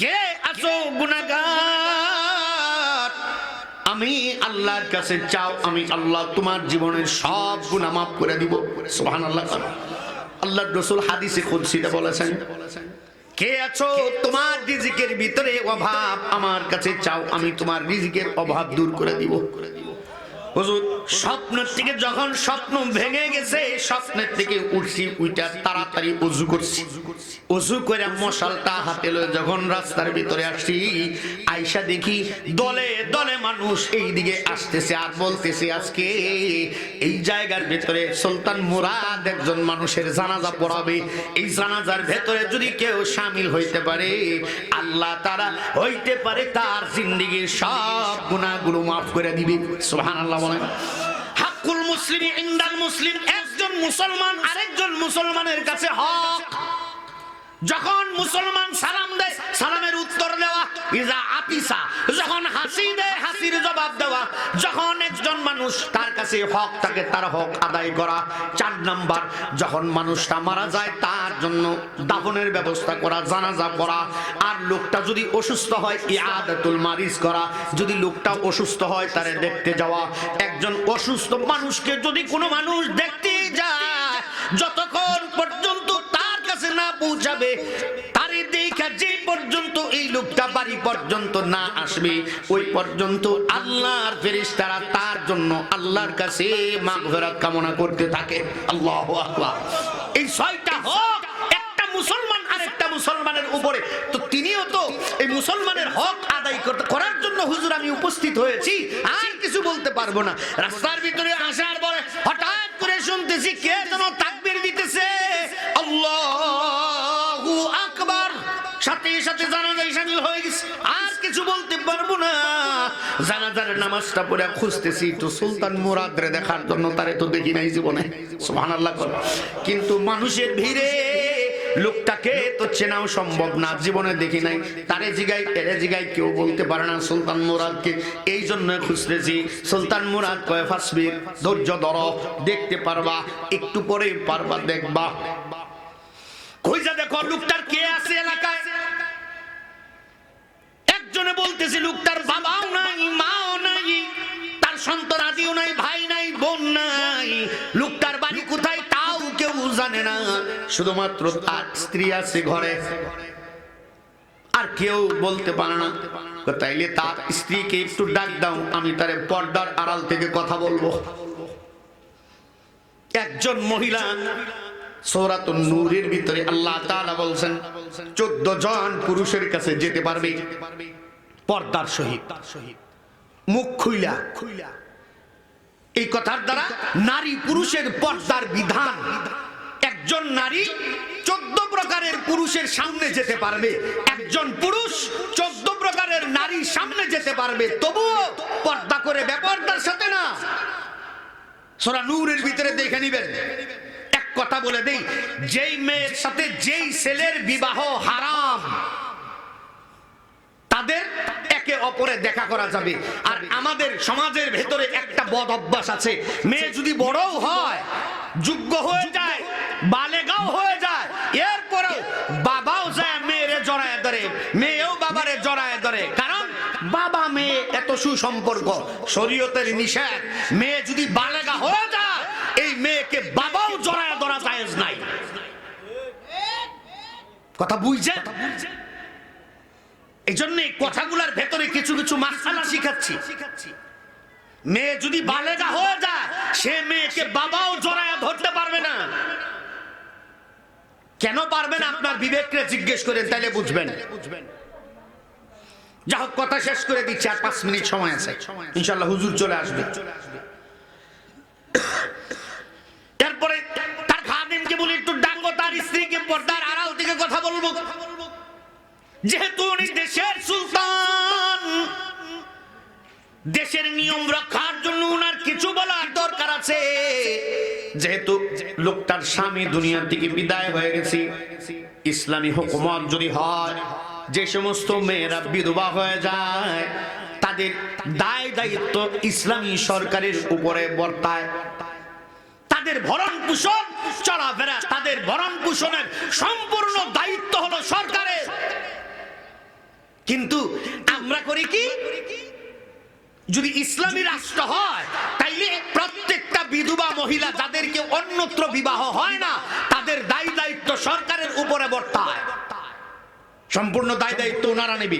S1: কে আছো গুনাহগার, আমি আল্লাহর কাছে চাও, আমি আল্লাহ তোমার জীবনের সব গুনাহ মাফ করে দিব। সুবহানাল্লাহ। আল্লাহর রাসূল হাদিসে কুদসিতে বলেছেন, কে আছো তোমার রিজিকের ভিতরে অভাব, আমার কাছে চাও, আমি তোমার রিজিকের অভাব দূর করে দিব। হুজুর স্বপ্ন থেকে যখন স্বপ্ন ভেঙে গেছে, স্বপ্নের থেকে উঠছি, উইটা তাড়াতাড়ি ওযু করছি। ওযু করে মশালটা হাতে লয়ে যখন রাস্তার ভিতরে আসছি, আইসা দেখি দলে দলে মানুষ এই দিকে আসতেছে আর বলতেছে আজকে এই জায়গার ভিতরে সুলতান মুরাদ একজন মানুষের জানাজা পড়াবে। এই জানাজার ভিতরে যদি কেউ শামিল হইতে পারে, আল্লাহ তাআলা হইতে পারে তার জিন্দেগীর সব গুনাহগুলো মাফ করে দিবে। সুবহানাল্লাহ। হাক্কুল মুসলিমি ইনদাল মুসলিম, একজন মুসলমান আরেকজন মুসলমানের কাছে হক। যখন মুসলমান সালাম দেয়, সালামের উত্তর দেওয়া, ইজা আতিসা, যখন হাসি দেয় হাসির জবাব দেওয়া, যখন একজন মানুষ তার কাছে হক থাকে তার হক আদায় করা। 4 নাম্বার, যখন মানুষটা মারা যায় তার জন্য দাফনের ব্যবস্থা করা, জানাজা পড়া। আর লোকটা যদি অসুস্থ হয় ইয়াদাতুল মারিজ করা, যদি লোকটা অসুস্থ হয় তারে দেখতে যাওয়া। একজন অসুস্থ মানুষকে যদি কোনো মানুষ দেখতে যায়, যতক্ষণ পর্যন্ত তার কাছে না পৌঁছাবে, তারে দেখা যে পর্যন্ত এই লোকটা বাড়ি পর্যন্ত না আসবে, ওই পর্যন্ত আল্লাহর ফেরেশতারা তার জন্য আল্লাহর কাছে মাগফিরাত কামনা করতে থাকে। আল্লাহু আকবার। এই 6টা হক একটা মুসলমান আরেকটা মুসলমানের উপরে, তো তিনিও তো এই মুসলমানের হক আদায় করার জন্য হুজুর আমি উপস্থিত হয়েছি, আর কিছু বলতে পারবো না। রাস্তার ভিতরে আসার পরে হঠাৎ করে শুনতেছি কে যেন তাকবীর দিতেছে, আল্লাহু আকবার। সাথে সাথে জানাজায় শামিল হয়ে গেছে, আর কিছু বলতে পারবো না। জানাজার নামাজটা পড়ে খুঁজতেছি তো সুলতান মুরাদরে দেখার জন্য, তারে তো দেখি নাই জীবনে। সুবহানাল্লাহ। কিন্তু মানুষের ভিড়ে লোকটাকে তো চেনাও সম্ভব না, জীবনে দেখি নাই। তারে জিগাই এরে জিগাই, কেউ বলতে পারে না সুলতান মুরাদকে। এই জন্য খুঁজতেছি। সুলতান মুরাদ কয় ফাসবির, ধৈর্য ধরো, দেখতে পারবা, একটু পরে পারবা, দেখবা। কইজা দেখো লোকটার কে আছে এলাকায়। একজনে বলতেছে লোকটার বাবাও নাই, মাও নাই, তার সন্তানাদিও নাই, ভাই নাই, বোন নাই। লোকটার বাড়ি কোথায় তাও কেউ জানে না, শুধুমাত্র তার স্ত্রী আছে ঘরে, আর কেউ বলতে পারে না। তাইলে তার স্ত্রীকে একটু ডাক দাও, আমি তারে পর্দার আড়াল থেকে কথা বলবো। একজন মহিলা সূরাতুন নূরের ভিতরে আল্লাহ তাআলা বলছেন 14 জন পুরুষের কাছে যেতে পারবে পর্দার সহিত, মুখ খুইলা। এই কথার দ্বারা নারী পুরুষের পর্দার বিধান। একজন নারী 14 প্রকারের পুরুষের সামনে যেতে পারবে, একজন পুরুষ 14 প্রকারের নারীর সামনে যেতে পারবে, তবুও পর্দা করে, বেপর্দার সাথে না। সূরা নূরের ভিতরে দেখে নিবেন। কথা বলে দেই, যেই মেয়ের সাথে যেই ছেলের বিবাহ হারাম, তাদের একে অপরে দেখা করা যাবে। আর আমাদের সমাজের ভেতরে একটা বদ অভ্যাস আছে, মেয়ে যদি বড়ও হয়, যোগ্য হয়ে যায়, বালেগাও হয়ে যায়, এরপরেও বাবাও যায় মেয়েরে জড়ায় ধরে, মেয়েও বাবারে জড়ায় ধরে। কারণ বাবা মেয়ে এত সুসম্পর্ক, শরীয়তের নিষেধ। মেয়ে যদি বালেগা হয়ে যায়, এই মেয়েকে বাবাও জড়ায় ধরা জায়েজ নাই। কথা বুঝছেন? এই জন্য কথাগুলোর ভেতরে কিছু কিছু মাসআলা শিখাচ্ছি। মেয়ে যদি বালেগা হয়ে যায়, সে মেয়েকে বাবাও জড়ায় ধরতে পারবে না। কেন পারবে না? আপনার বিবেককে জিজ্ঞেস করেন, তাইলে বুঝবেন। যা হোক, কথা শেষ করে দিচ্ছি, আর 5 মিনিট সময় আছে, ইনশাআল্লাহ হুজুর চলে আসবে। তারপরে তার খাদেমকে বলি একটু ডাকো, তার স্ত্রীকে পর্দার আড়াল থেকে কথা বলবো। যেহেতু উনি দেশের সুলতান, দেশের নিয়ম রক্ষার জন্য উনার কিছু বলার দরকার আছে। যেহেতু লোকটার স্বামী দুনিয়া থেকে বিদায় হয়ে গেছে, ইসলামী হুকুমত যদি হয়, যে সমস্ত মেয়েরা বিধবা হয়ে যায় তাদের দায় দায়িত্ব ইসলামী সরকারের উপরে বর্তায়। তাদের ভরণ পোষণ, চলাফেরা, তাদের ভরণ পোষণের সম্পূর্ণ দায়িত্ব হলো সরকারের। কিন্তু আমরা করি কি, যদি ইসলামী রাষ্ট্র হয় তাইলে প্রত্যেকটা বিধবা মহিলা যাদেরকে অন্যত্র বিবাহ হয় না, তাদের দায় দায়িত্ব সরকারের উপরে বর্তায়। সম্পূর্ণ দায় দায়িত্ব ওনারা নেবে,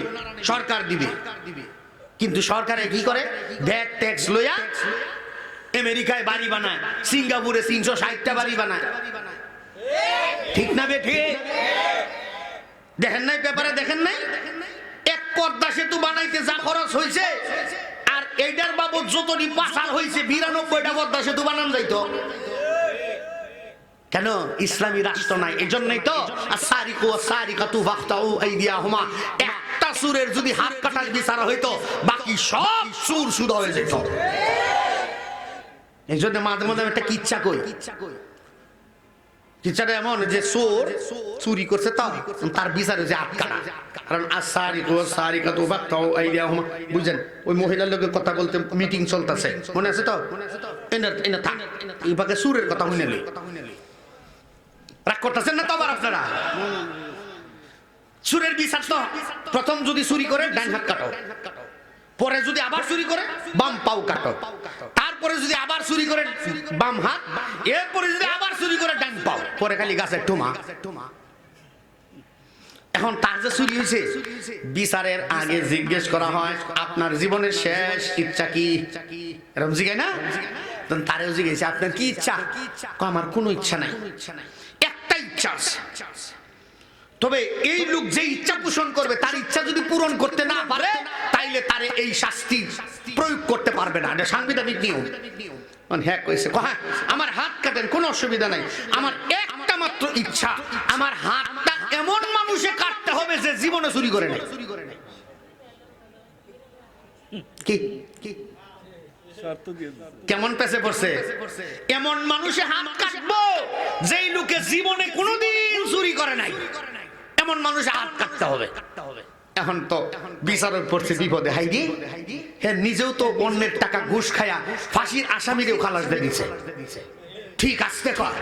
S1: সরকার দিবে। কিন্তু সরকারে কি করে, ভ্যাট ট্যাক্স লইয়া আমেরিকায় বাড়ি বানায়, সিঙ্গাপুরে 360টা বাড়ি বানায়। ঠিক না বে ঠিক? দেখেন নাই পেপারে, দেখেন নাই এক পদ্মা সেতু বানাইতে যা খরচ হয়েছে, আর এইটার বাবদ যতটি পাচার হয়েছে 92টা পদ্মা সেতু বানান যাইতো। কেন? ইসলামী রাষ্ট্র নাই, এজন্যই তো আস-সারিকু ওয়াস-সারিকাতু ফাকতাউ আইদিয়াহুমা, একটা চোরের যদি হাত কাটার বিচার হইতো বাকি সব চোর শুধু হয়ে যেত। এই জন্য মাঝে মাঝে একটা কিচ্ছা কই, কিচ্ছাটা এমন যে চোর চুরি করছে তো তার বিচার হয়েছে হাত কাটা। কারণ আস-সারিকু ওয়াস-সারিকাতু ফাকতাউ আইদিয়াহুমা, বুঝেন? ওই মহিলার লোকের কথা বলতে মিটিং চলতেছে, মনে আছে তো? এনে থাক, এই ভাগে চোরের কথা শুনে লই। রাগ করতেছেন না তো আবার আপনারা? চোরের বিচার তো প্রথম যদি চুরি করে ডান হাত কাটো, পরে যদি আবার চুরি করে বাম পাও কাটো, তারপরে যদি আবার চুরি করে বাম হাত, এরপরে যদি আবার চুরি করে ডান পাও, পরে খালি গাছের টুমা। এখন তার যে চুরি হয়েছে, বিচারের আগে জিজ্ঞেস করা হয় আপনার জীবনের শেষ ইচ্ছা কি? এরকম জিজ্ঞাসা না? তারেও জিজ্ঞেস আপনার কি ইচ্ছা? আমার কোনো ইচ্ছা নাই, একটা ইচ্ছা আছে। তবে এই লোক যে ইচ্ছা পোষণ করবে তার ইচ্ছা যদি পূরণ করতে না পারে তাইলে তারে এই শাস্তি প্রয়োগ করতে পারবে না, এটা সাংবিধানিক নিয়ম। হ্যাঁ কইছে, হ্যাঁ আমার হাত কাটেন, কোনো অসুবিধা নাই, আমার একটা মাত্র ইচ্ছা, আমার হাতটা এমন মানুষে কাটতে হবে যে জীবনে চুরি করে নাই। কি কেমন পেছে পড়ছে? এমন মানুষে হাত কাটবো যেই লোকে জীবনে কোনোদিন চুরি করে নাই, এমন মানুষে হাত কাটতে হবে। এখন তো বিচারক পড়ছে বিপদে, হাইডি হ্যাঁ নিজেও তো অন্যের টাকা ঘুষ খায়া ফাঁসির আসামিরেও খালাস দিয়ে দিছে। ঠিক আসতে কয়,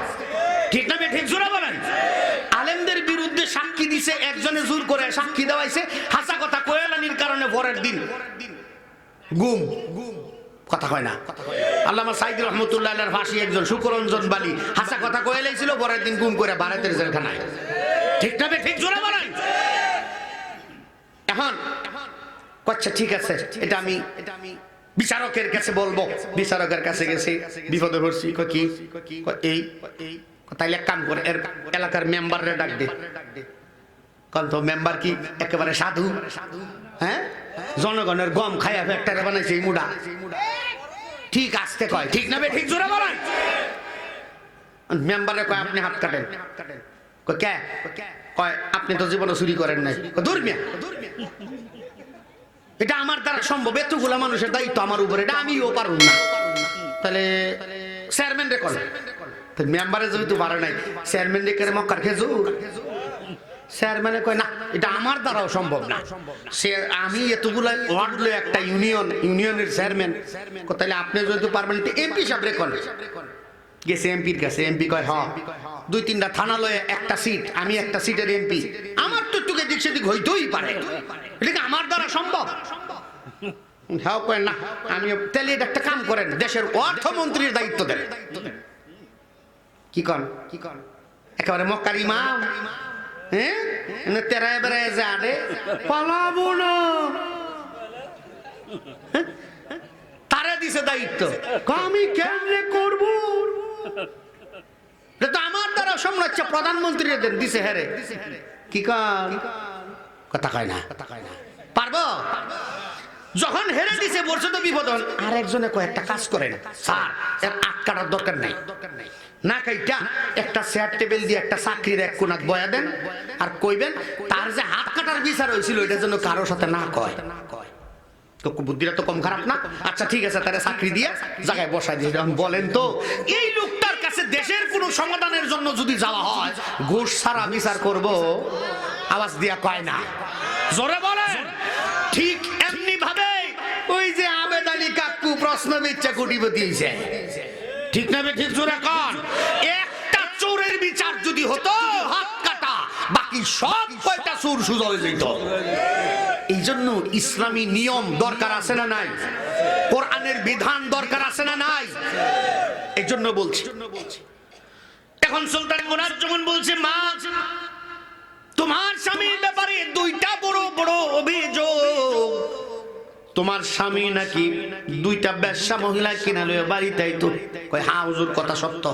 S1: ঠিক না? ঠিক জোরা বলেন। আলেমদের বিরুদ্ধে সাক্ষী দিছে, একজনে জোর করে সাক্ষী দেওয়াইছে, হাসা কথা কোয়েলানির কারণে পরের দিন গুম। কথা হয় না? আল্লামা সাইদ রহমতুল্লাহ আলাইহির ফাঁসি একজন শুকরঞ্জন বালি হাসা কথা কয়েলাইছিল, পরের দিন গুম করে ভারতের জেলখানায়। ঠিক না? ঠিক জোরা বলেন। এখন আচ্ছা ঠিক আছে, এটা আমি বিচারকের কাছে বলবো। বিচারকের কাছে গেছে, বিপদে পড়ছি। কি এই তাইলে এক কাম করে এর এলাকার মেম্বাররে ডাক দে। কারণ তো মেম্বার কি একেবারে সাধু? হ্যাঁ, জনগণের গম খাইয়া ফ্যাক্টরি বানাইছে এই মুডা। ঠিক আসতে কয়, ঠিক না? ঠিক জোরে বলেন। মেম্বারে কয় আপনি হাত কাটেন। কয় কে? কয় আপনি তো জীবনে চুরি করেন নাই। দূর মিয়া, এটা আমার দ্বারা সম্ভব, এতগুলা মানুষের দায়িত্ব আমার উপরে, এটা আমিও পারুন না। তাহলে চেয়ারম্যান রে কয়, মেম্বারে যেহেতু পারে নাই চেয়ারম্যান রে করে মক্কার খেজুর। চেয়ারম্যানে কয় না, এটা আমার দ্বারাও সম্ভব না, সে আমি এতগুলা ওয়ার্ড লই একটা ইউনিয়নের চেয়ারম্যান। তাহলে আপনি যদি পারবেন এমপি সাহেব রে কন। গেছে এমপির কাছে, এমপি কয় হ্যাঁ 2-3টা থানা লয়ে একটা সিট, আমি একটা সিটের এমপি, আমার তো একটু এদিক সেদিক হইতেই পারে, এটা আমার দ্বারা সম্ভব? হ্যাঁ কয় না, আমি তাহলে এটা একটা কাম করেন, দেশের অর্থমন্ত্রীর দায়িত্ব দেন। কি কন? একেবারে মক্কার ইমাম, হ্যাঁ তেরায় বেড়ায় যাবে, পালাবো না, তারা দিছে দায়িত্ব, আমি কেমনে করব? তো আমার দ্বারা সম্ভব, প্রধানমন্ত্রী দিছে হেরে। কি কথা কয় না, পারবো? যখন হেরে দিছে বলছে তো বিপদ। আর একজনে কয়েকটা কাজ করেন, স্যার এর আট কাটার দরকার নাই, না কাইটা একটা চেয়ার টেবিল দিয়ে একটা চাকরির এক কোণাত বয়া দেন, আর কইবেন তার যে হাত কাটার বিচার হয়েছিল এটার জন্য কারোর সাথে না কয়। বুদ্ধিটা তো কম খারাপ না? আচ্ছা ঠিক আছে, তারা চাকরি দিয়ে জায়গায় বসাই দিয়ে। বলেন তো এই লোকটার কাছে দেশের কোন সমাধানের জন্য যদি যাওয়া হয় ঘুষ ছাড়া বিচার করব? আওয়াজ দিয়া কয় না, জোরে বলেন। ঠিক এমনি ভাবে ওই যে আবেদ আলী কাকু প্রশ্ন বিচ্ছা কোটিপতি হইছে, ঠিক না? ঠিক জোরে কন। একটা চোরের বিচার যদি হতো হাত কাটা, বাকি সব কয়টা চোর সুজা হয়ে যেত। এই জন্য ইসলামী নিয়ম দরকার আছে না নাই? কোরআনের বিধান দরকার আছে না নাই? এই জন্য বলছি। এখন সুলতান মুরাদ যখন বলছে মা তোমার স্বামীর ব্যাপারে 2 তোমার স্বামী নাকি দুইটা বেশ্যা মহিলা কিনা লয়ে বাড়িতে আইতো। কয় হ্যাঁ হুজুর কথা সত্য।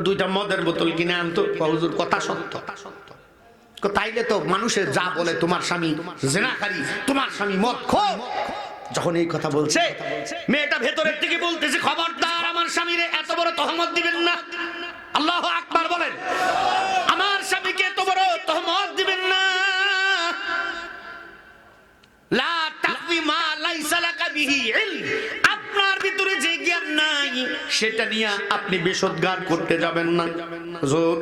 S1: দুইটা মদের বোতল কিনে আনতো। হুজুর কথা সত্য। তাইলে তো মানুষের যা বলে তোমার স্বামী জিনাকারী, তোমার স্বামী মদখোর। যখন এই কথা বলছে মেয়েটা ভেতরের থেকে বলতেছে খবরদার আমার স্বামীরে এত বড় তহমত দিবেন না। আল্লাহু আকবার বলেন। আমার স্বামীকে এত বড় তহমত দিবেন না। লা তাকফি মা লাইসা লাকা বিহি ইলম। আপনার ভিতরে যে জ্ঞান নাই সেটা নিয়ে আপনি বেশোদ্গার করতে যাবেন না। হুজুর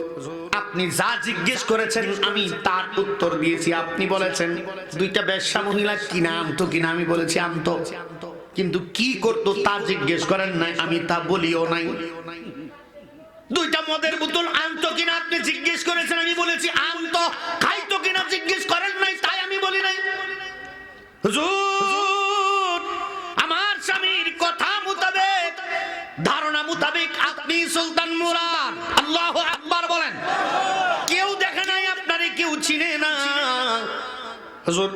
S1: আপনি যা জিজ্ঞেস করেছেন আমি তার উত্তর দিয়েছি। আপনি বলেছেন দুইটা বেশ্যা মহিলা কিনা আনতো কিনা, আমি বলেছি আনতো, কিন্তু কি করতো তা জিজ্ঞেস করেন নাই, আমি তা বলিও নাই। দুইটা মদের বোতল আনতো কিনা আপনি জিজ্ঞেস করেছেন, আমি বলেছি আনতো। খাইতো কিনা জিজ্ঞেস করেন নাই, তাই আমি বলি নাই। হুজুর আমার স্বামীর কথা মোতাবেক, ধারণা মোতাবেক আপনি সুলতান মুরাদ। আল্লাহু আকবার বলেন। কেউ দেখে নাই আপনারে, কেউ চিনে না। হুজুর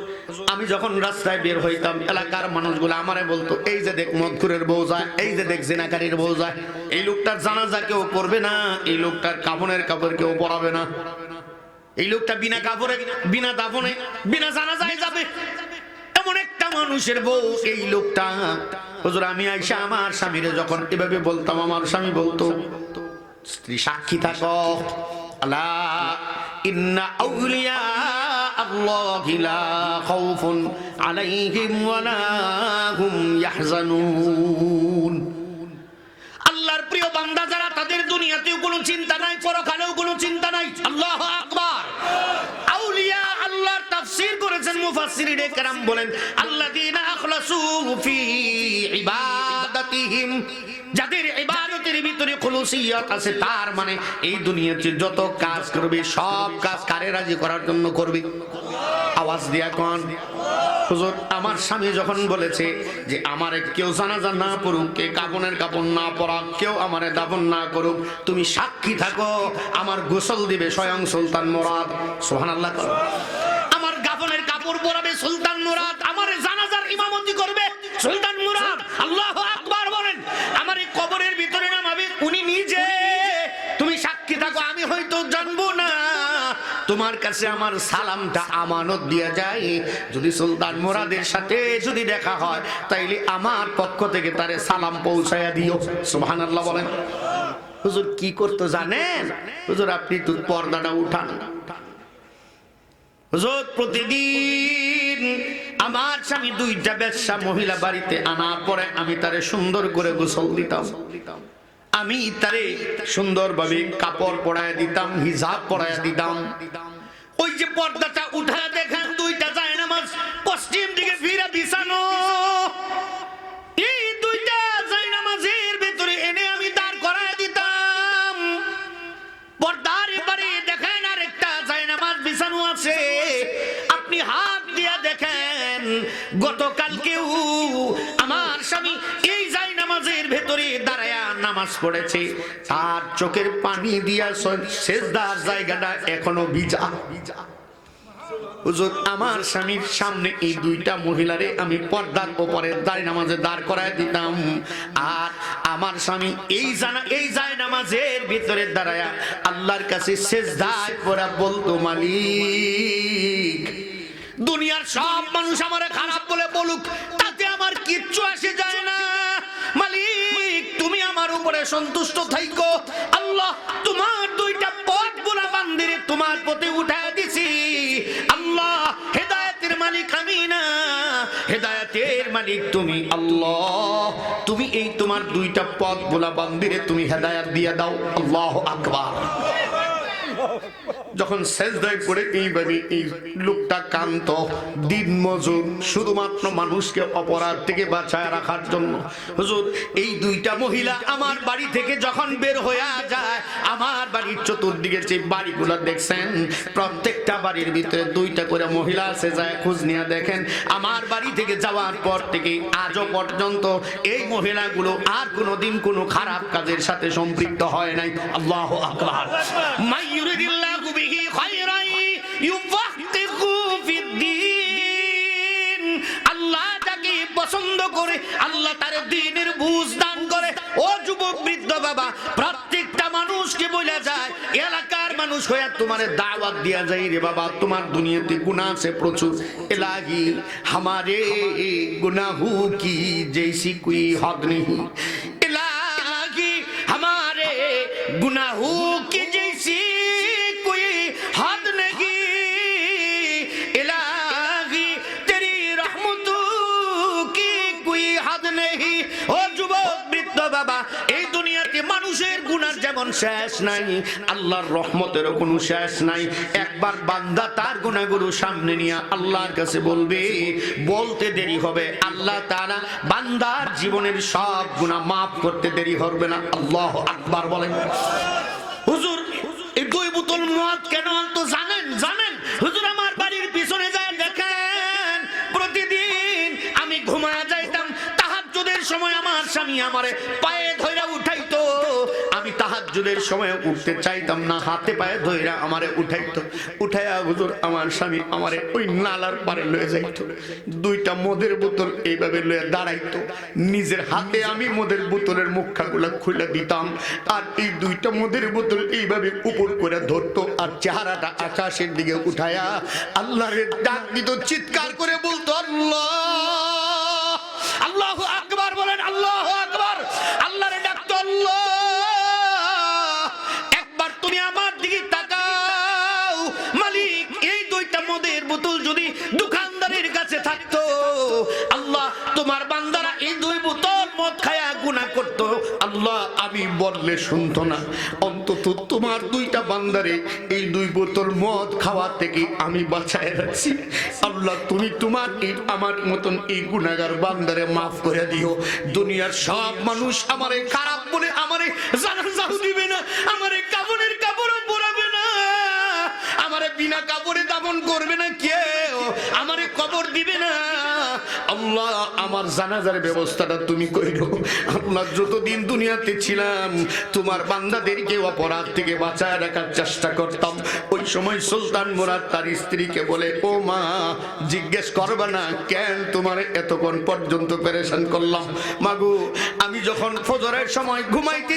S1: আমি যখন রাস্তায় বের হইতাম এলাকার মানুষগুলো আমারে বলতো এই যে দেখ মদখুরের বউ যায়, এই যে দেখ জিনাকারীর বউ যায়, এই লোকটার জানাজা কেউ করবে না, এই লোকটার কাফনের কাপড় কেউ পরাবে না, এই লোকটা বিনা কাপড়ে বিনা দাফনে বিনা জানাজায় যাবে, এমন একটা মানুষের বউ এই লোকটা। হুজুর আমি আইসা আমার স্বামীরে যখন এভাবে বলতাম, আমার স্বামী বলতো স্ত্রী সাক্ষী থাকো, আলা ইন্না আউলিয়া আল্লাহি লা খাউফুন আলাইহিম ওয়া লা হুম ইয়াহজানুন। আল্লাহর প্রিয় বান্দা যারা তাদের দুনিয়াতেও কোনো চিন্তা নাই, পরকালেও কোনো চিন্তা নাই। আল্লাহু আকবার। আউলিয়া আল্লাহর তাফসীর করেছেন মুফাসসিরিনে কেরাম বলেন আল্লাযীনা আখলাসু ফি ইবাদাতিহিম, যাদের ইবাদতের ভিতরে খুলুসিয়ত আছে, তার মানে এই দুনিয়াতে যত কাজ করবে সব কাজ কারে রাজি করার জন্য করবে। আওয়াজ দিয়া কোন হুজুর আমার স্বামী যখন বলেছে যে আমারে কেউ জানাজা না পড়ুক, কে কাফনের কাপড় না পরাক, কেউ আমারে দাফন না করুক, তুমি সাক্ষী থাকো আমার গোসল দিবে স্বয়ং সুলতান মুরাদ। সুবহানাল্লাহ। আমার কাফনের কাপড় পরাবে সুলতান মুরাদ, আমার জানাজার ইমামতি করবে সুলতান মুরাদ। আল্লাহু আকবার বলেন। আমার এই কবরের ভিতরে নামাবে উনি নিজে। তুমি সাক্ষী থাকো, আমি হয়তো জানবো না, তোমার কাছে আমার সালামটা আমানত দিয়ে যায়। যদি সুলতান মুরাদের সাথে যদি দেখা হয় তাইলে আমার পক্ষ থেকে তারে সালাম পৌঁছায়া দিও। সুবহানাল্লাহ বলেন। হুজুর কি করতো জানেন? হুজুর আপনি তো পর্দাটা উঠান। হুজুর প্রতিদিন আমার স্বামী দুইটা বেশ্যা মহিলা বাড়িতে আনার পরে আমি তারে সুন্দর করে গোসল দিতাম, আমি তারে সুন্দরভাবে কাপড় পরায় দিতাম, হিজাব পরায় দিতাম। ওই যে পর্দাটা উঠায় দেখেন দুইটা জায়নামাজ পশ্চিম দিকে ফিরে বিছানো, এই দুইটা জায়নামাজের ভিতরে এনে আমি দাঁড় করায় দিতাম। পর্দার এবারে দেখেন আরেকটা জায়নামাজ বিছানো আছে, আপনি হাত দিয়ে দেখেন গতকালকেও আমার স্বামী এই জায়নামাজের ভেতরে দাঁড়ায়া নামাজ পড়েছে, তার চোখের পানি দিয়া সেজদার জায়গাটা এখনো ভিজা। হুজুর আমার স্বামীর সামনে এই দুইটা মহিলারে আমি পর্দার উপরে জায়নামাজে দাঁড় করায় দিতাম, আর আমার স্বামী এই জায়নামাজের ভিতরে দাঁড়ায়া আল্লাহর কাছে সেজদায় পড়া বলতো মালিক দুনিয়ার সব মানুষ আমারে খারাপ বলে বলুক, তাতে আমার কিচ্ছু আসে যায় না। মালিক তুমি আমার উপরে সন্তুষ্ট থাইকো। আল্লাহ তোমার দুইটা পথ গোলা বান্দিরে তোমার পথে উঠায় দিছি। আল্লাহ হেদায়েতের মালিক আমি না, হেদায়েতের মালিক তুমি। আল্লাহ তুমি এই তোমার দুইটা পথ গোলা বান্দিরে তুমি হেদায়েত দিয়ে দাও। আল্লাহু আকবার। যখন সেজদায় পড়ে এইভাবে এই লোকটা কান্ত, দিন মজুর, শুধুমাত্র মানুষকে অপরাধ থেকে বাঁচায় রাখার জন্য। হুজুর এই দুইটা মহিলা আমার বাড়ি থেকে যখন বের হয়ে যায়, আমার বাড়ির চতুর্দিকে যে বাড়িগুলো দেখছেন প্রত্যেকটা বাড়ির ভিতরে দুইটা করে মহিলা আছে, যায় খোঁজ নিয়ে দেখেন আমার বাড়ি থেকে যাওয়ার পর থেকে আজও পর্যন্ত এই মহিলাগুলো আর কোনোদিন কোনো খারাপ কাজের সাথে সম্পৃক্ত হয় নাই। আল্লাহু আকবার। মাইয়ুরিদিল্লাহু বিহি খায়রান ইউফাক্কিহু ফিদ্দীন। আল্লাহ করে, আল্লাহ তার দ্বীনের বুঝ দান করে। ও যুবক বৃদ্ধ বাবা, প্রত্যেকটা মানুষকে বলা যায়, এলাকার মানুষ হয়ে তোমার দাওয়াত দিয়া যায়, রে বাবা তোমার দুনিয়াতে গুনাহ আছে প্রচুর, ইলাহি हमारे गुनाहों की जैसी कोई हद नहीं, इलाही हमारे गुनाहों की जैसी कोई हद नहीं, इलाही तेरी रहमतों की कोई हद नहीं। ओ जुबक বৃদ্ধ বাবা, এই দুনিয়াতে মানুষের গুনার যেমন শেষ নাই, আল্লাহর রহমতেরও কোনো শেষ নাই। একবার বান্দা তার গুনাহগুলো সামনে নিয়ে আল্লাহর কাছে বলবে, বলতে দেরি হবে, আল্লাহ তাআলা বান্দার জীবনের সব গুনাহ maaf করতে দেরি হবে না। আল্লাহু আকবার বলেন। হুজুর এই 2 বোতল মদ কেন আনতো জানেন? জানেন হুজুর, আমার বাড়ির পিছনে যায় দেখেন, প্রতিদিন আমি ঘুমায়া যাইতাম, তাহাজ্জুদের সময় আমার স্বামী আমারে পায়ে ধইরা উঠাইতো, আমি তাহাজ্জুদের সময় উঠতে চাইতাম না, হাতে পায়ে ধইরা আমারে উঠাইতো, উঠাইয়া হুজুর আমার স্বামী আমারে ওই নালার পারে লয়ে যাইতো, 2টা মদের বোতল এইভাবে লয়ে দাঁড়াইতো, নিজের হাতে আমি মদের বোতলের মুখগুলা খুলে দিতাম, আর এই 2টা মদের বোতল এইভাবে উপর করে ধরতো, আর চেহারাটা আকাশের দিকে উঠায়া আল্লাহরে ডাক দিত, চিৎকার করে বলতো আল্লাহ, আল্লাহু আকবার বলেন, আল্লাহু আকবার। আল্লাহরে ডাকতো, আল্লাহ একবার তুমি আমার দিকে তাকাও, মালিক এই 2টা মদের বোতল যদি দোকানদারের কাছে থাকতো, আল্লাহ তোমার বান্দারা এই 2 বোতল মদ খায়া গুনাহ করতো, আল্লাহ আমি বললে শুনতো না, অন্তত তোমার 2টা বান্দারে এই 2 বোতল মদ খাওয়া থেকে আমি বাঁচায় রাখছি, আল্লাহ তুমি তোমার এই আমার মতন এই গুনাহগার বান্দারে maaf করে দিও। দুনিয়ার সব মানুষ আমারে খারাপ বলে আমারে জানাজাও দিবে না, আমারে কাফনের কাপড়ও পরাবে না, আমারে বিনা কাপড়ে দাফন করবে না, কেউ আমারে কবর দিবে না, আল্লাহ আমার জানাজার ব্যবস্থাটা তুমি কইরো। আল্লাহ যতদিন দুনিয়াতে ছিলাম তোমার বান্দাদেরকে অপরাধ থেকে বাঁচায় রাখার চেষ্টা করতাম। ওই সময় সুলতান মুরাদ তার স্ত্রীকে বলে, ও মা জিজ্ঞেস করবা না কেন তোমার এতক্ষণ পর্যন্ত পেরেশান করলাম, মাগো আমি যখন ফজরের সময় ঘুমাইতে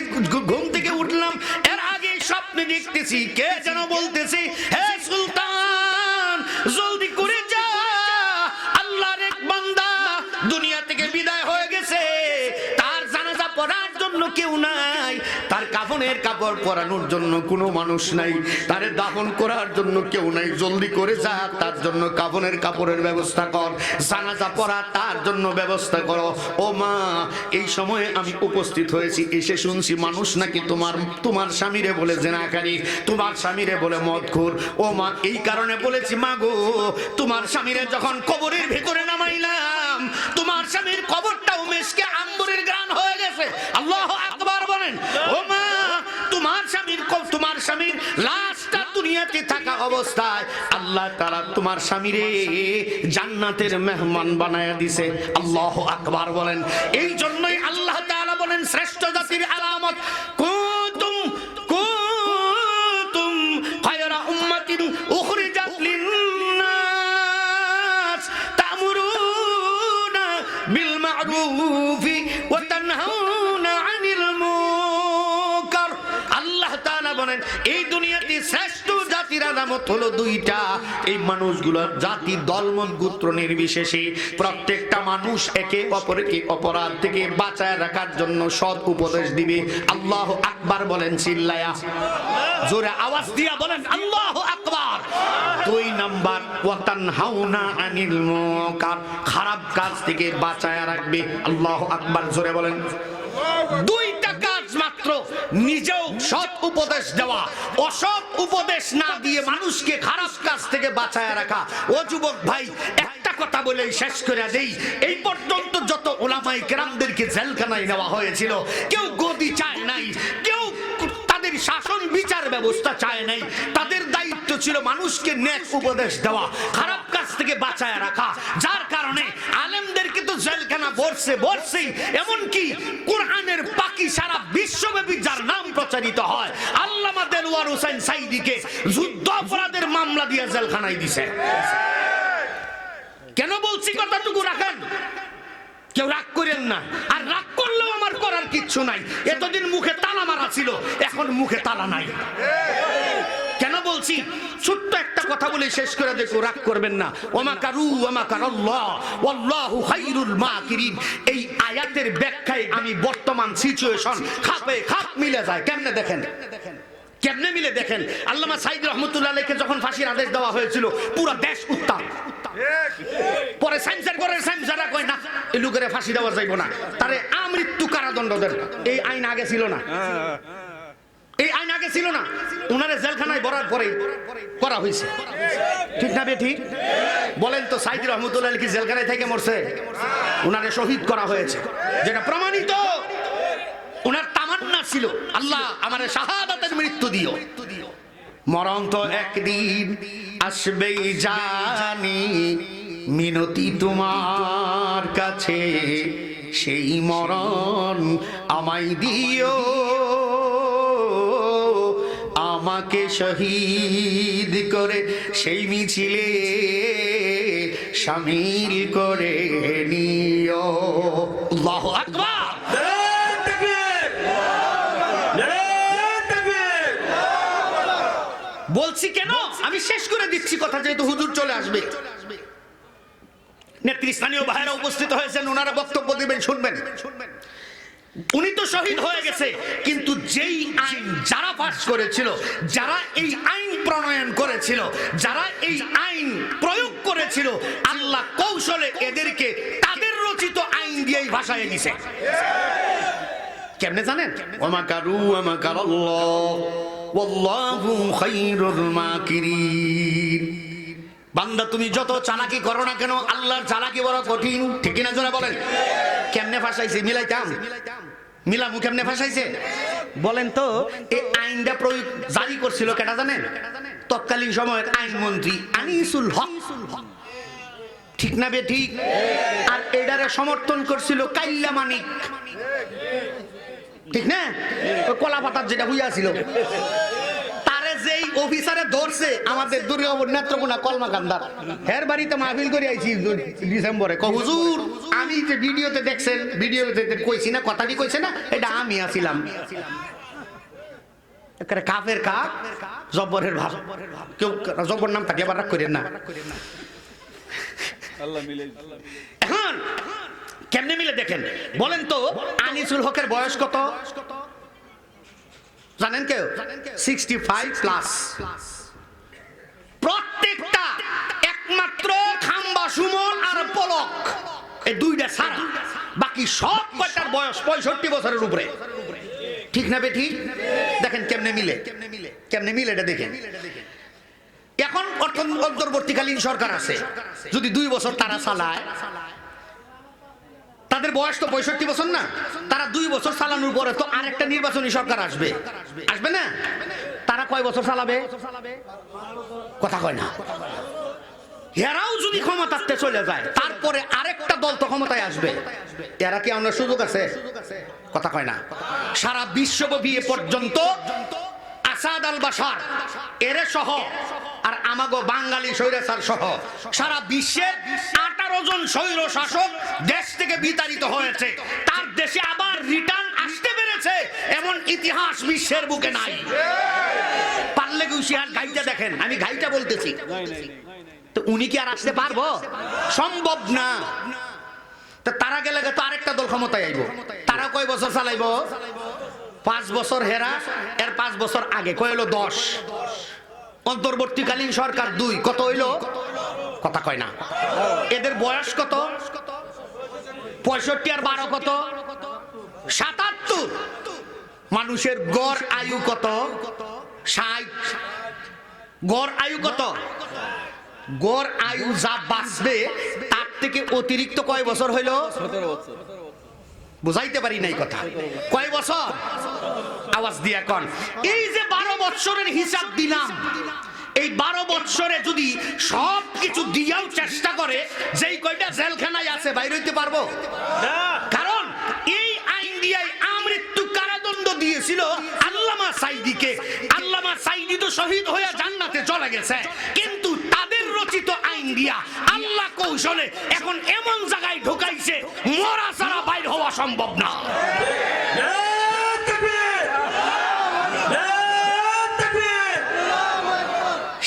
S1: ঘুম থেকে উঠলাম, এর আগে স্বপ্নে দেখতেছি কে যেন বলতেছি, হে সুলতান জলদি করে যা, আল্লাহর এক বান্দা দুনিয়া থেকে বিদায় হয়ে গেছে, তার জানাজা পড়ার জন্য কেউ নাই, তার কাফনের কাপড় পরানোর জন্য কোনো মানুষ নাই, তারে দাফন করার জন্য কেউ নাই, জলদি করে যা তার জন্য কাফনের কাপড়ের ব্যবস্থা কর, জানাজা পড়া তার জন্য ব্যবস্থা করো। ও মা এই সময়ে আমি উপস্থিত হয়েছি, এসে শুনছি মানুষ নাকি তোমার স্বামীরে বলে জেনাকারী, তোমার স্বামীরে বলে মদখোর। ও মা এই কারণে বলেছি মা গো, তোমার স্বামীরে যখন কবরের ভিতরে নামাইলাম, তোমার স্বামীর কবরটাও মেশকে আম্বরের গ্রান হয়ে গেছে। আল্লাহু আকবার বলেন। ও মা তোমার স্বামীর লাশটা দুনিয়াতে থাকা অবস্থায় আল্লাহ তাআলা তোমার স্বামীরে জান্নাতের মেহমান বানায়া দিয়েছে। আল্লাহু আকবার বলেন। এই জন্যই আল্লাহ তাআলা বলেন শ্রেষ্ঠ জাতির আলামত, কুনতুম খায়রা উম্মাতিন উখরিজাত লিন-নাস তা'মুরুনা বিল মা'রুফি ওয়া তানহাউনা আনিল মুনকার। আল্লাহ তাআলা বলেন এই দুনিয়াতে শ্রেষ্ঠ জাতির আলামত হলো 2টা। এই মানুষগুলো জাতি দলমত গোত্র নির্বিশেষে প্রত্যেকটা মানুষ একে অপরকে অপরাধ থেকে বাঁচায় রাখার জন্য সৎ উপদেশ দিবে। আল্লাহু আকবার বলেন চিল্লায়া, জোরে আওয়াজ দিয়া বলেন আল্লাহু আকবার। 2 নাম্বার ওয়া তানহাউনা আনিল মুনকার, খারাপ কাজ থেকে বাঁচায় রাখবে। আল্লাহু আকবার জোরে বলেন। 2টা কাজ মাত্র, নিজেও সৎ উপদেশ দেওয়া, অসৎ উপদেশ না দিয়ে মানুষকে খারাপ কাজ থেকে বাঁচায় রাখা। ও যুবক ভাই একটা কথা বলে শেষ করে দেই, এই পর্যন্ত যত উলামায়ে কেরামদেরকে জেলখানায় নেওয়া হয়েছিল, কেউ গদি চায় নাই, কেউ তাদের শাসন বিচার ব্যবস্থা চায় নাই, তাদের দায়িত্ব ছিল মানুষকে নেক উপদেশ দেওয়া, খারাপ কাজ থেকে বাঁচায় রাখা। যার কারণে আলেমদেরকে তো জেলখানা বসছেই, এমনকি কোরআনের পাখি সারা বিশ্বব্যাপী যার নাম প্রচারিত হয়, আল্লামা দেলওয়ার হোসেন সাইদিকে যুদ্ধ অপরাধের মামলা দিয়ে জেলখানায় দিছে। কেন বলছি কথাটুকু রাখেন, কেউ রাগ করেন না, আর রাগ করলেও আমার করার কিচ্ছু নাই। এতদিন মুখে তালা মারা ছিল, এখন মুখে তালা নাই। কেন বলছি? ছোট্ট একটা কথা বলে শেষ করে দেখো, রাগ করবেন না। ওমা কারু ওমা কারাল্লাহ ওয়াল্লাহু খায়রুল মাকিরিন। এই আয়াতের ব্যাখ্যায় আমি বর্তমান সিচুয়েশন খাপে খাপ মিলে যায়। কেমনে দেখেন, কেমনে মিলে দেখেন। আল্লামা সাঈদ রহমতুল্লাহ আলাইহিকে যখন ফাঁসির আদেশ দেওয়া হয়েছিল, পুরো দেশ উত্তাল। পরে সাইন্সার করে সাইন্সাররা কয় না, এই লোকের ফাঁসি দেওয়া যাইব না, তারে আমৃত্যু কারাদণ্ড দেন। এই আইন আগে ছিল না, এই আইন আগে ছিল না। উনারে জেলখানায় ভরার পরে করা হয়েছে, ঠিক না বেঠিক? বলেন তো, সাঈদ রহমতুল্লাহ কি জেলখানায় থেকে মরছে? উনারে শহীদ করা হয়েছে, যেটা প্রমাণিত। উনার তামান্না ছিল, আল্লাহ আমারে শাহাদাতের মৃত্যু দিও। মরণ তো একদিন আসবেই জানি, মিনতি তোমার কাছে সেই মরণ আমায় দিও, আমাকে শহীদ করে সেই মিছিলে শামিল করে নিও। আল্লাহু আকবার। বলছি কেন, আমি শেষ করে দিচ্ছি কথা, যেহেতু হুজুর চলে আসবে। নেতৃস্থানীয় ভাইরা উপস্থিত হয়েছেন, ওনারা বক্তব্য দিবেন, শুনবেন। উনি তো শহীদ হয়ে গেছে, কিন্তু যেই আইন যারা পাস করেছিল, যারা এই আইন প্রণয়ন করেছিল, যারা এই আইন প্রয়োগ করেছিল, আল্লাহ কৌশলে এদেরকে তাদের রচিত আইন দিয়েই ভাষায় দিছে। কেমনে জানেন? ওমা কারু ওমা কারাল্লাহ ওয়াল্লাহু খায়রুল মাকিরিন। বান্দা তুমি যত চালাকি করো না কেন, আল্লাহর চালাকি বড় কঠিন, ঠিক কিনা জোরে বলেন। কেমনে ফাঁসাইছে মিলাইতাম, মিলামু কেমনে ফাঁসাইছে বলেন তো? এই আইনটা প্রয়োগ জারি করছিল কেটা জানেন? তৎকালীন সময়ের আইনমন্ত্রী আনিসুল হক, ঠিক না বে ঠিক? আর এটারে সমর্থন করছিল কাইল্লা মানিক, ঠিক না? কলা পাতার যেটা হইয়াছিল, তারে যেই অফিসারে ধরছে আমাদের দুর্গাপুর নেত্রকোনা কলমাকান্দার, হের বাড়িতে মাহফিল করে আইছি ডিসেম্বরে। হুজুর আমি যে ভিডিওতে দেখছেন, ভিডিওতে কইছি না, কথাটি কইছে না, এটা আমি আছিলাম। কাফের কাপ জব্বরের ভাব, কেউ জব্বর নাম থাকে আবার রাগ করেন না। এখন কেমনে মিলে দেখেন বলেন তো? আনিসুল হকের বয়স কত জানেন কেউ? 65 প্লাস। প্রত্যেকটা একমাত্র খাম্বা সুমন আর পলক, এই দুইটা ছাড়া বাকি সব কয়টার বয়স 65 বছরের উপরে, ঠিক না বেঠি? দেখেন কেমনে মিলে, কেমনে মিলে এটা দেখেন। এখন অন্তর্বর্তীকালীন সরকার আছে, যদি 2 বছর তারা চালায়, তাদের বয়স তো 65 বছর না, তারা 2 বছর চালানোর পরে তো আরেকটা নির্বাচনী সরকার আসবে, আসবে না? তারা কয় বছর চালাবে? কথা কয় না। এরাও যদি ক্ষমতাতে চলে যায়, তারপরে আরেকটা দল তো ক্ষমতায় আসবে, এরা কি আমরা সুযোগ আছে? কথা কয় না। সারা বিশ্বব্যাপী এ পর্যন্ত আসাদ আল বাশার এরে সহ আর আমাগো বাঙালি স্বৈরাচার সহ সারা বিশ্বের 18 জন স্বৈর শাসক দেশ থেকে বিতাড়িত হয়েছে। তার দেশে আবার রিটার্ন আসতে পেরেছে এমন ইতিহাস বিশ্বের বুকে নাই। পারলে গুছিয়ার গাইটা দেখেন, আমি গাইটা বলতেছি, তো উনি কি আর আসতে পারবো? সম্ভব না। তো তারা গেলে তো আরেকটা দল ক্ষমতায় আইব, তারা কয় বছর চালাইব? 5 বছর হেরা, এর 5 বছর আগে কয় হলো 10। অন্তর্বর্তীকালীন সরকার 2, কত হইল? কথা কয় না। এদের বয়স কত? 65 আর 12 কত? 77। মানুষের গড় আয়ু কত? 60। গড় আয়ু কত? গড় আয়ু যা বাঁচবে তার থেকে অতিরিক্ত কয় বছর হইল? 17 বছর। বুঝাইতে পারি নাই কথা। কয় বছর? আওয়াজ দিয়া কোন। এই যে 12 বছরের হিসাব দিলাম, এই 12 বছরে যদি সব কিছু দিয়াও চেষ্টা করে, যেই কয়টা জেলখানায় আছে বাইরে হইতে পারবো না। কারণ এই আইন দিয়ে আমৃত্যু কারাদণ্ড দিয়েছিল আল্লামা সাঈদীকে। আল্লামা সাঈদী তো শহীদ হয়ে জান্নাতে চলে গেছে, কিন্তু তাদের রচিত আইন ইন্ডিয়া আল্লাহ কৌশলে এখন এমন জায়গায় ঢুকাইছে মরা ছাড়া বাইর হওয়া সম্ভব না।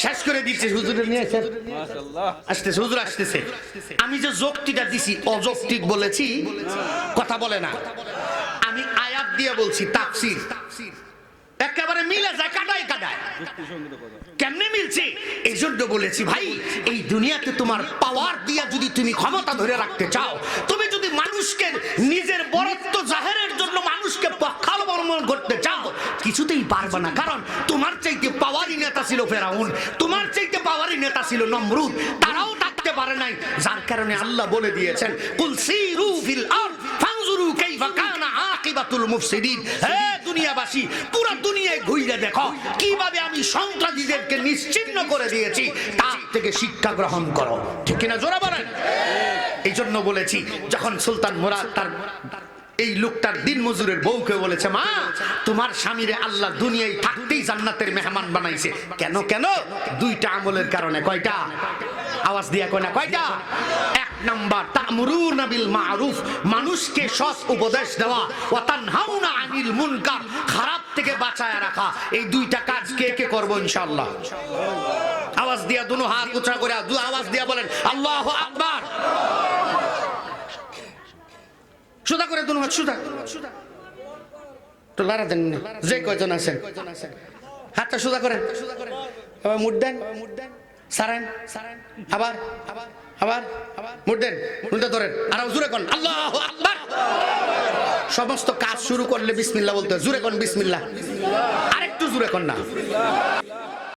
S1: শেষ করে দিচ্ছে হুজুরের নিয়ে আসতেছে, হুজুর আসতেছে। আমি যে যুক্তিটা দিছি অযৌক্তিক বলেছি, কথা বলে না। আমি আয়াত দিয়ে বলছি, তাফসীর একেবারে মিলে যায়, কাটায় কাটায়। কেমনে মিলছে? এই জন্য বলেছি ভাই, এই দুনিয়াতে তোমার পাওয়ার দিয়া যদি তুমি ক্ষমতা ধরে রাখতে চাও, তুমি যদি মানুষকে নিজের বরত্ব জাহেরের জন্য মানুষকে পক্ষাবলম্বন করতে চাও, কিছুতেই পারবে না। কারণ তোমার চাইতে পাওয়ারই নেতা ছিল ফেরাউন, তোমার চাইতে পাওয়ারই নেতা ছিল নমরুদ, তারাও থাকতে পারে নাই। যার কারণে আল্লাহ বলে দিয়েছেন, কুল সিরু ফিল আরদ ফানজুরু কাইফা কানা আকিবাতুল মুফসিদিন। হে দুনিয়াবাসী, পুরো দুনিয়ায় ঘুরে দেখো কিভাবে আমি সন্ত্রাসীদেরকে নিশ্চিহ্ন করে দিয়েছি, তার থেকে শিক্ষা গ্রহণ করো। ঠিক কিনা জোরে বলেন? এই জন্য বলেছি, যখন সুলতান মুরাদ তার এই লোকটার দিন মজুরের বউকে বলেছে, মা তোমার স্বামীরে আল্লাহ দুনিয়ায় থাকতেই জান্নাতের মেহমান বানাইছে। কেন কেন? দুইটা আমলের কারণে। কয়টা? আওয়াজ দিয়া কয় না, কয়টা? এক নাম্বার, তা'মুরুনা বিল মা'রুফ, মানুষকে সৎ উপদেশ দেওয়া, ওয়া তানহাউনা আনিল মুনকার, খারাপ থেকে বাঁচায় রাখা। এই দুইটা কাজ কে কে করব ইনশাআল্লাহ? আওয়াজ দিয়া দুনো হাত উঁচা করে আওয়াজ দিয়া বলেন আল্লাহু আকবার। সুদা করে দুনো হাত, সুদা তো লারা দেন, যে কয়জন আছেন হাতটা সুদা করেন, এবার মুড দেন, সারেন, আবার আবার মুড দেন, মুডটা ধরেন, আর জোরে কোন আল্লাহু আকবার। সমস্ত কাজ শুরু করলে বিসমিল্লাহ বলতে হয়। জোরে কোন বিসমিল্লাহ, আরেকটু জোরে কোন না।